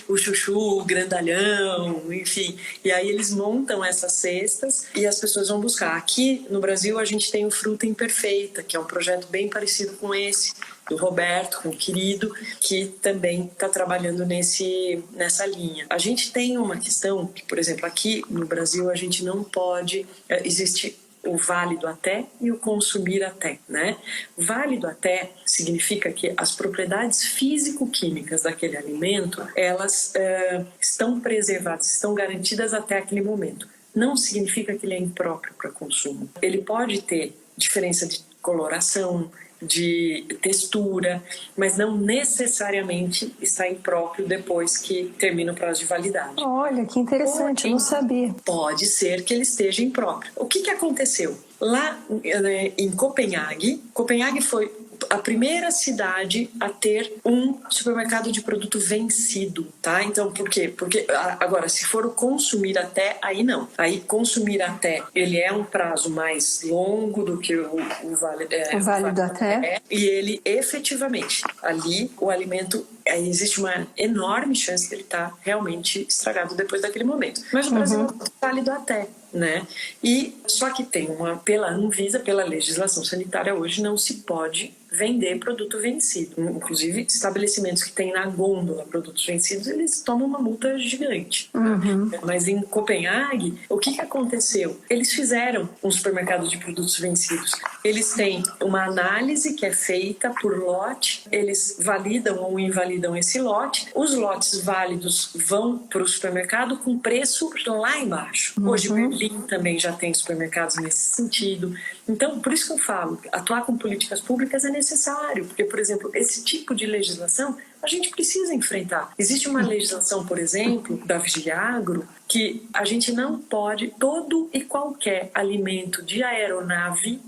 o chuchu, o grandalhão, enfim. E aí eles montam essas cestas e as pessoas vão buscar. Aqui no Brasil a gente tem o Fruta Imperfeita, que é um projeto bem parecido com esse, do Roberto, com o querido, que também está trabalhando nessa linha. A gente tem uma questão que, por exemplo, aqui no Brasil a gente não pode... Existe o válido até e o consumir até, né? Válido até significa que as propriedades físico-químicas daquele alimento, elas estão preservadas, estão garantidas até aquele momento. Não significa que ele é impróprio para consumo. Ele pode ter diferença de coloração, de textura, mas não necessariamente está impróprio depois que termina o prazo de validade. Olha, que interessante, eu não sabia. Pode ser que ele esteja impróprio. O que aconteceu? Lá em Copenhague foi a primeira cidade a ter um supermercado de produto vencido, tá? Então, por quê? Porque, agora, se for o consumir até, aí não. Aí, consumir até, ele é um prazo mais longo do que o válido até. E ele, efetivamente, ali, o alimento, aí existe uma enorme chance de ele estar realmente estragado depois daquele momento. Mas o Brasil é um válido até, né? E só que tem pela Anvisa, pela legislação sanitária hoje, não se pode vender produto vencido. Inclusive, estabelecimentos que têm na gôndola produtos vencidos, eles tomam uma multa gigante. Mas em Copenhague, o que aconteceu? Eles fizeram um supermercado de produtos vencidos. Eles têm uma análise que é feita por lote, eles validam ou invalidam esse lote. Os lotes válidos vão para o supermercado com preço lá embaixo. Hoje, Berlim também já tem supermercados nesse sentido. Então, por isso que eu falo, atuar com políticas públicas é necessário, porque, por exemplo, esse tipo de legislação a gente precisa enfrentar. Existe uma legislação, por exemplo, da Vigiagro, que a gente não pode, todo e qualquer alimento de aeronave,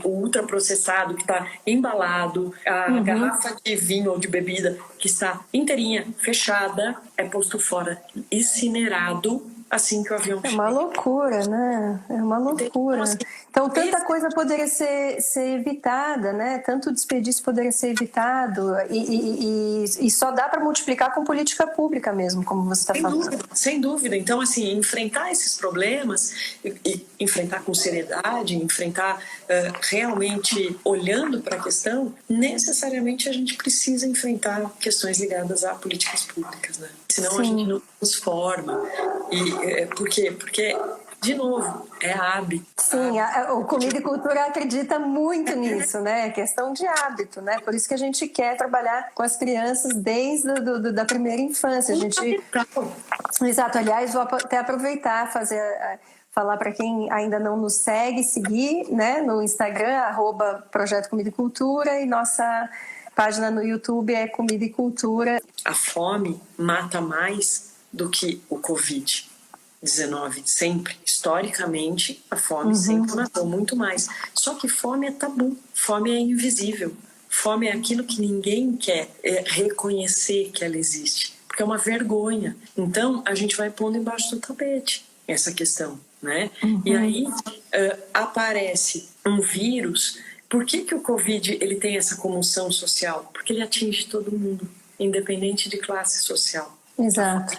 o ultraprocessado que está embalado, a garrafa de vinho ou de bebida que está inteirinha, fechada, é posto fora, incinerado, assim que o avião chega. É uma loucura, né? É uma loucura. Então, tanta coisa poderia ser evitada, né? Tanto desperdício poderia ser evitado e só dá para multiplicar com política pública mesmo, como você está falando. Sem dúvida. Então, assim, enfrentar esses problemas, e enfrentar com seriedade, enfrentar realmente olhando para a questão, necessariamente a gente precisa enfrentar questões ligadas a políticas públicas, né? Senão a gente não transforma. E por quê? Porque, de novo, é hábito. Sim, o Comida e Cultura acredita muito nisso, né? É questão de hábito, né? Por isso que a gente quer trabalhar com as crianças desde da primeira infância. Exato. Aliás, vou até aproveitar, falar para quem ainda não nos segue, seguir, né, no Instagram, @Projeto Comida e Cultura, e nossa página no YouTube é Comida e Cultura. A fome mata mais do que o Covid-19, sempre. Historicamente, a fome sempre matou muito mais. Só que fome é tabu, fome é invisível. Fome é aquilo que ninguém quer reconhecer que ela existe, porque é uma vergonha. Então, a gente vai pondo embaixo do tapete essa questão, né? E aí aparece um vírus. Por que o Covid ele tem essa comoção social? Porque ele atinge todo mundo, independente de classe social. Exato.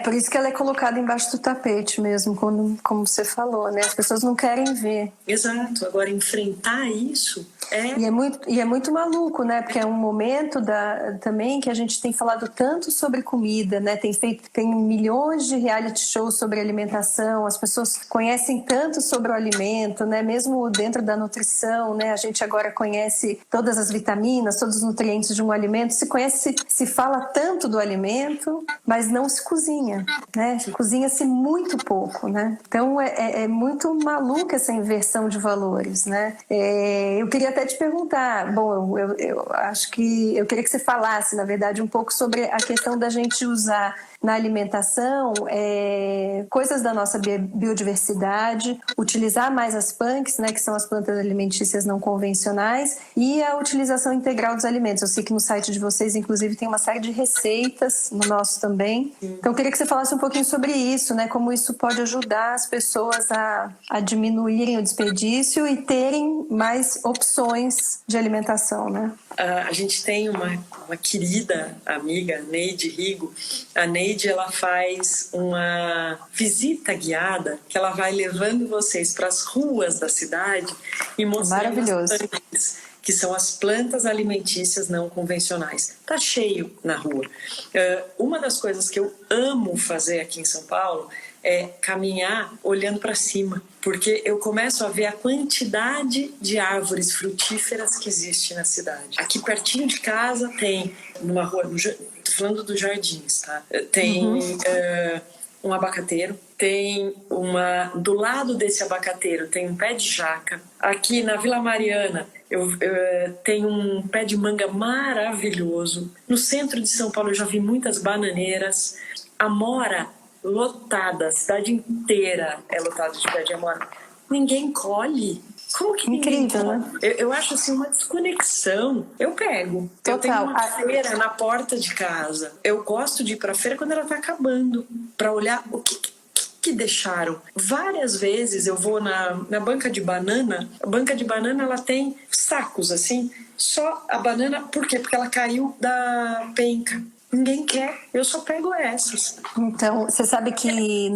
Por isso que ela é colocada embaixo do tapete mesmo, como você falou, né? As pessoas não querem ver. Exato. Agora, enfrentar isso E é muito maluco, né? Porque é um momento também que a gente tem falado tanto sobre comida, né? Tem milhões de reality shows sobre alimentação, as pessoas conhecem tanto sobre o alimento, né? Mesmo dentro da nutrição, né? A gente agora conhece todas as vitaminas, todos os nutrientes de um alimento, se fala tanto do alimento, mas não se cozinha, né? Cozinha-se muito pouco, né? Então é muito maluca essa inversão de valores, né? Eu queria até te perguntar, bom, eu acho que eu queria que você falasse, na verdade, um pouco sobre a questão da gente usar na alimentação coisas da nossa biodiversidade, utilizar mais as PANCs, né, que são as plantas alimentícias não convencionais, e a utilização integral dos alimentos. Eu sei que no site de vocês, inclusive, tem uma série de receitas, no nosso também. Então, eu queria que você falasse um pouquinho sobre isso, né, como isso pode ajudar as pessoas a diminuírem o desperdício e terem mais opções de alimentação, né? A gente tem uma querida amiga, Neide Rigo. A Neide, ela faz uma visita guiada que ela vai levando vocês para as ruas da cidade e mostrando as plantas, que são as plantas alimentícias não convencionais. Tá cheio na rua. Uma das coisas que eu amo fazer aqui em São Paulo é caminhar olhando para cima, porque eu começo a ver a quantidade de árvores frutíferas que existe na cidade. Aqui pertinho de casa tem, numa rua, tô falando dos jardins, tá? Tem um abacateiro, tem do lado desse abacateiro tem um pé de jaca. Aqui na Vila Mariana eu tenho um pé de manga maravilhoso. No centro de São Paulo eu já vi muitas bananeiras. Amora lotada, a cidade inteira é lotada de pé de amora. Ninguém colhe. Como que Incrível, ninguém... né? Eu acho assim uma desconexão. Eu pego. Total. Eu tenho uma feira na porta de casa. Eu gosto de ir pra feira quando ela tá acabando, pra olhar o que deixaram. Várias vezes eu vou na banca de banana. A banca de banana, ela tem sacos assim, só a banana. Por quê? Porque ela caiu da penca. Ninguém quer, eu só pego essas. Então, você sabe que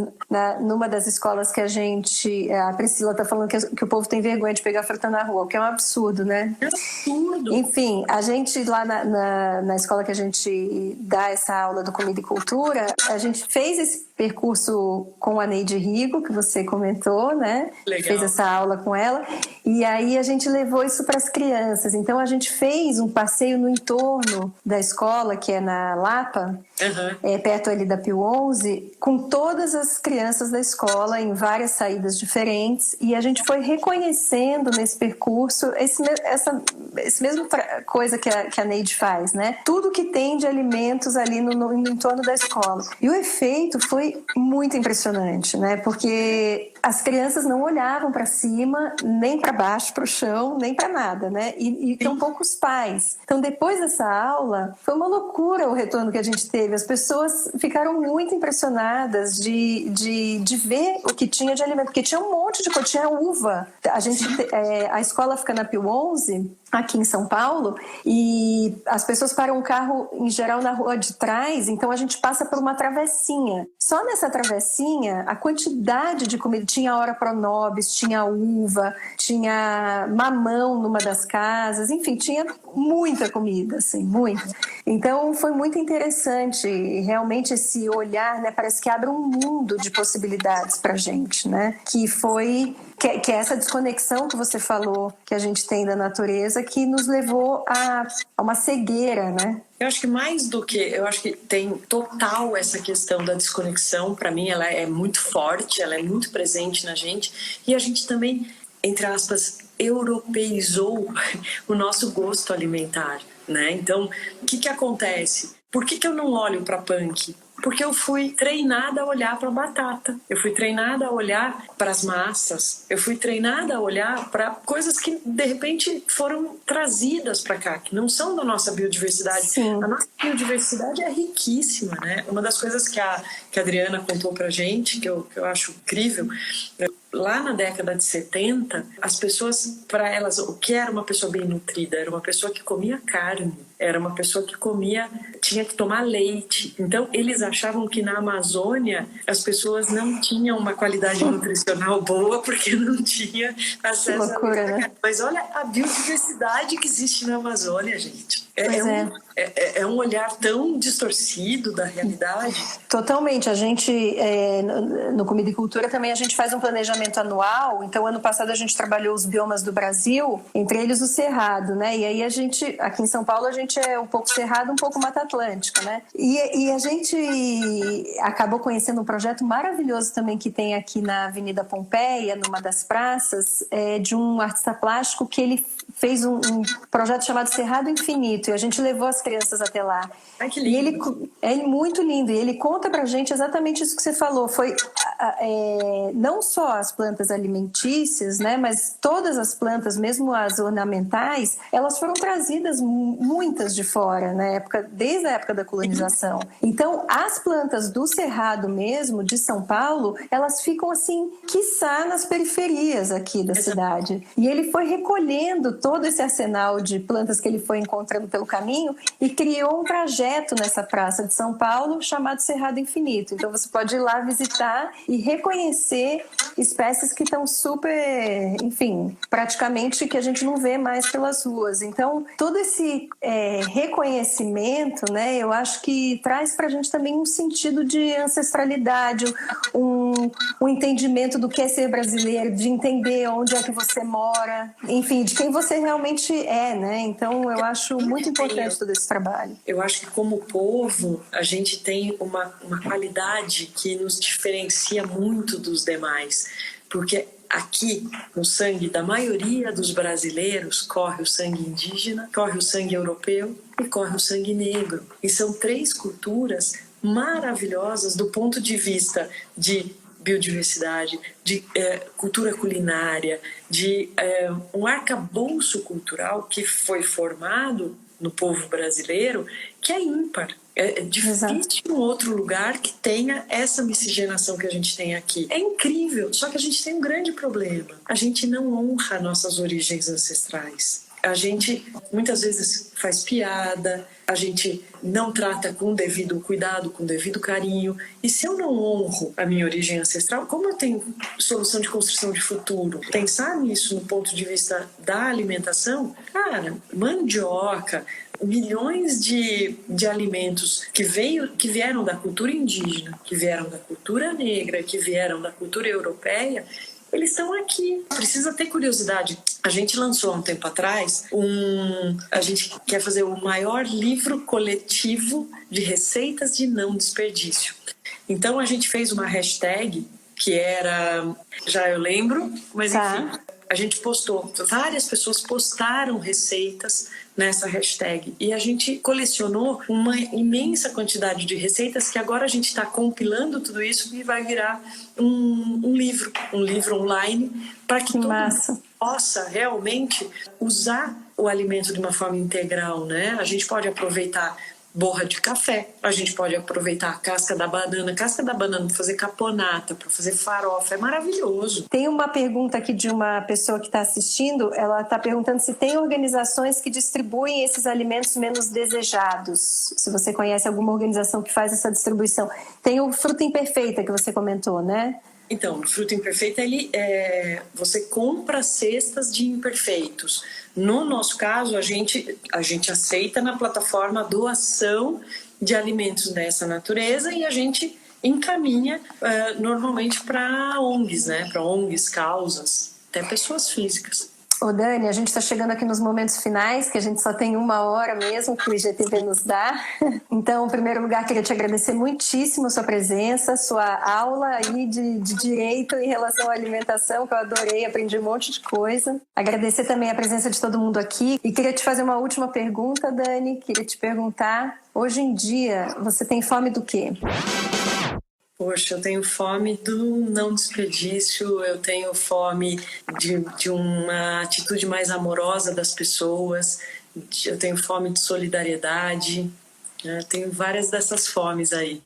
numa das escolas que a Priscila tá falando que o povo tem vergonha de pegar fruta na rua, o que é um absurdo, né? É absurdo. Enfim, a gente lá na escola que a gente dá essa aula do Comida e Cultura, a gente fez esse percurso com a Neide Rigo, que você comentou, né? Legal. Fez essa aula com ela. E aí a gente levou isso para as crianças. Então a gente fez um passeio no entorno da escola, que é na Lapa, perto ali da Pio 11, com todas as crianças da escola em várias saídas diferentes. E a gente foi reconhecendo nesse percurso essa mesma coisa que a Neide faz, né? Tudo que tem de alimentos ali no entorno da escola. E o efeito foi muito impressionante, né? Porque as crianças não olhavam para cima, nem para baixo, para o chão, nem para nada, né? E tão poucos pais. Então, depois dessa aula, foi uma loucura o retorno que a gente teve. As pessoas ficaram muito impressionadas de ver o que tinha de alimento, porque tinha um monte de coisa, tinha uva. A escola fica na Pio 11, aqui em São Paulo, e as pessoas param o carro, em geral, na rua de trás, então a gente passa por uma travessinha. Só nessa travessinha, a quantidade de comida, tinha hora pronobis, tinha uva, tinha mamão numa das casas, enfim, tinha muita comida, assim, muita. Então foi muito interessante, realmente esse olhar, né, parece que abre um mundo de possibilidades pra gente, né, que é essa desconexão que você falou que a gente tem da natureza, que nos levou a uma cegueira, né? Eu acho que mais do que... Eu acho que tem total essa questão da desconexão. Para mim, ela é muito forte, ela é muito presente na gente. E a gente também, entre aspas, europeizou o nosso gosto alimentar, né? Então, o que acontece? Por que eu não olho para punk? Porque eu fui treinada a olhar para a batata, eu fui treinada a olhar para as massas, eu fui treinada a olhar para coisas que de repente foram trazidas para cá, que não são da nossa biodiversidade. Sim. A nossa biodiversidade é riquíssima, né? Uma das coisas que a Adriana contou para gente, que eu acho incrível, lá na década de 70, as pessoas, para elas, o que era uma pessoa bem nutrida? Era uma pessoa que comia carne, era uma pessoa que tinha que tomar leite. Então, eles achavam que na Amazônia as pessoas não tinham uma qualidade nutricional boa porque não tinha acesso a loucura, carne. né? Mas olha a biodiversidade que existe na Amazônia, gente. É um olhar tão distorcido da realidade. Totalmente. A gente, no Comida e Cultura também, a gente faz um planejamento anual. Então, ano passado a gente trabalhou os biomas do Brasil, entre eles o Cerrado, né? E aí a gente, aqui em São Paulo, a gente é um pouco Cerrado, um pouco Mata Atlântica, né? E a gente acabou conhecendo um projeto maravilhoso também que tem aqui na Avenida Pompeia, numa das praças, de um artista plástico que ele fez um projeto chamado Cerrado Infinito, e a gente levou as crianças até lá. Ai, que lindo. E ele é muito lindo, e ele conta pra gente exatamente isso que você falou, foi não só as plantas alimentícias, né, mas todas as plantas, mesmo as ornamentais, elas foram trazidas muitas de fora, desde a época da colonização. Então, as plantas do Cerrado mesmo, de São Paulo, elas ficam assim, quiçá nas periferias aqui da cidade. E ele foi recolhendo todo esse arsenal de plantas que ele foi encontrando pelo caminho e criou um trajeto nessa praça de São Paulo chamado Cerrado Infinito. Então você pode ir lá visitar e reconhecer espécies que estão super, enfim, praticamente que a gente não vê mais pelas ruas. Então todo esse reconhecimento, né, eu acho que traz pra gente também um sentido de ancestralidade, um entendimento do que é ser brasileiro, de entender onde é que você mora, enfim, de quem você realmente é, né? Então eu acho muito importante todo esse trabalho. Eu acho que como povo a gente tem uma qualidade que nos diferencia muito dos demais, porque aqui no sangue da maioria dos brasileiros corre o sangue indígena, corre o sangue europeu e corre o sangue negro, e são três culturas maravilhosas do ponto de vista de biodiversidade, de cultura culinária, de um arcabouço cultural que foi formado no povo brasileiro, que é ímpar. É difícil um outro lugar que tenha essa miscigenação que a gente tem aqui. É incrível, só que a gente tem um grande problema. A gente não honra nossas origens ancestrais. A gente muitas vezes faz piada, a gente não trata com devido cuidado, com devido carinho. E se eu não honro a minha origem ancestral, como eu tenho solução de construção de futuro? Pensar nisso no ponto de vista da alimentação, cara, mandioca, milhões de alimentos que vieram da cultura indígena, que vieram da cultura negra, que vieram da cultura europeia, eles estão aqui. Precisa ter curiosidade. A gente lançou há um tempo atrás a gente quer fazer o maior livro coletivo de receitas de não desperdício. Então a gente fez uma hashtag que era, já eu lembro, mas enfim, a gente postou, várias pessoas postaram receitas nessa hashtag e a gente colecionou uma imensa quantidade de receitas que agora a gente está compilando tudo isso e vai virar um livro online para que todo mundo possa realmente usar o alimento de uma forma integral, né? A gente pode aproveitar borra de café, a gente pode aproveitar a casca da banana para fazer caponata, para fazer farofa, é maravilhoso. Tem uma pergunta aqui de uma pessoa que está assistindo, ela está perguntando se tem organizações que distribuem esses alimentos menos desejados, se você conhece alguma organização que faz essa distribuição. Tem o Fruta Imperfeita que você comentou, né? Então, o Fruta Imperfeita, você compra cestas de imperfeitos. No nosso caso, a gente aceita na plataforma a doação de alimentos dessa natureza e a gente encaminha normalmente para ONGs, né? Para ONGs, causas, até pessoas físicas. Ô Dani, a gente está chegando aqui nos momentos finais, que a gente só tem 1 hora mesmo que o IGTV nos dá. Então, em primeiro lugar, queria te agradecer muitíssimo a sua presença, sua aula aí de direito em relação à alimentação, que eu adorei, aprendi um monte de coisa. Agradecer também a presença de todo mundo aqui. E queria te fazer uma última pergunta, Dani. Queria te perguntar, hoje em dia, você tem fome do quê? Poxa, eu tenho fome do não desperdício, eu tenho fome de uma atitude mais amorosa das pessoas, eu tenho fome de solidariedade, eu tenho várias dessas fomes aí.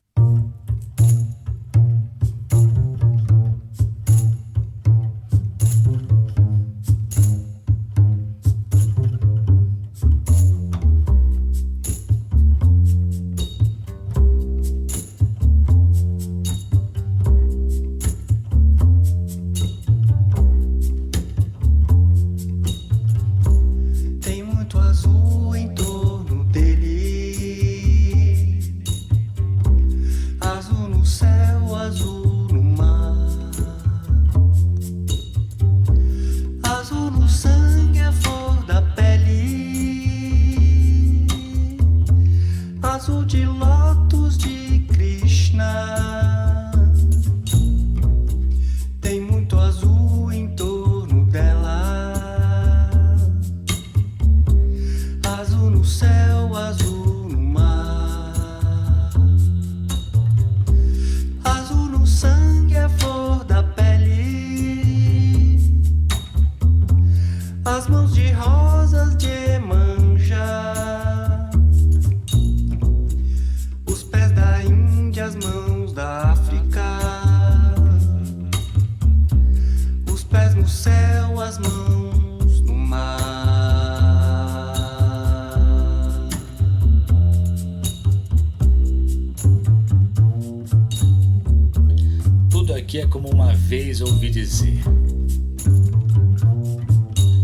Aqui é como uma vez ouvi dizer.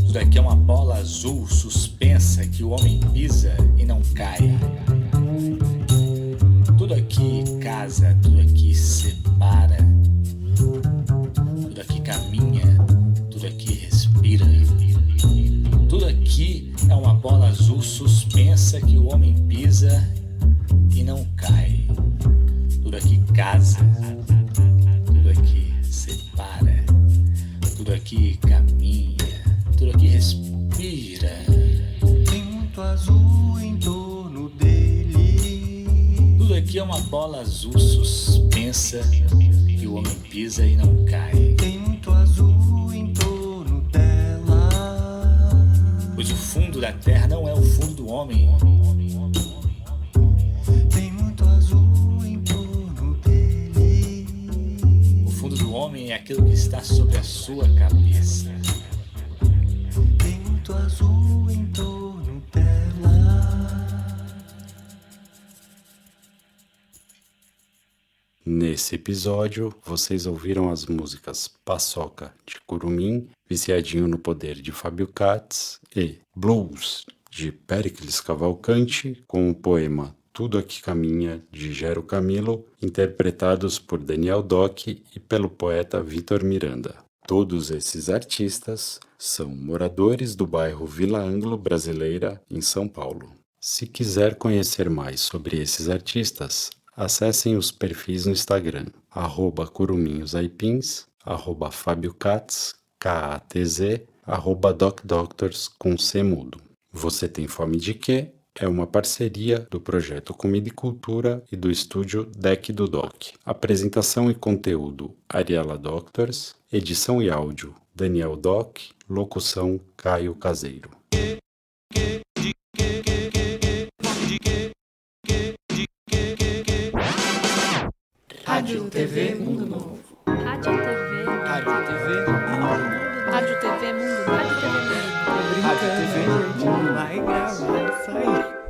Tudo aqui é uma bola azul suspensa que o homem pisa e não cai. Tudo aqui casa, tudo aqui separa. Tudo aqui caminha, tudo aqui respira. Tudo aqui é uma bola azul suspensa que o homem pisa e não cai. Tudo aqui casa. Tudo aqui caminha, tudo aqui respira. Tem muito azul em torno dele. Tudo aqui é uma bola azul suspensa que o o homem pisa e não cai. Tem muito azul em torno dela. Pois o fundo da terra não é o fundo do homem. Tem muito azul em torno dele. O fundo do homem é aquilo que está sobre a sua cabeça. Tem muito azul em torno dela. Nesse episódio, vocês ouviram as músicas Paçoca, de Curumim, Viciadinho no Poder, de Fábio Katz, e Blues, de Péricles Cavalcante, com o poema Tudo Aqui Caminha, de Gero Camilo, interpretados por Daniel Doc e pelo poeta Vitor Miranda. Todos esses artistas são moradores do bairro Vila Ângelo Brasileira, em São Paulo. Se quiser conhecer mais sobre esses artistas, acessem os perfis no Instagram, @curuminhosaipins, @FábioKatz, KATZ, @DocDoctors com C mudo. Você Tem Fome de Quê? É uma parceria do projeto Comida e Cultura e do estúdio Deck do Doc. Apresentação e conteúdo, Ariela Doctors. Edição e áudio, Daniel Doc. Locução, Caio Caseiro. Rádio TV Mundo Novo. Rádio TV. Rádio TV Mundo Novo. Rádio TV Mundo. Rádio TV Mundo. Rádio TV Mundo Novo. Vai gravar isso aí.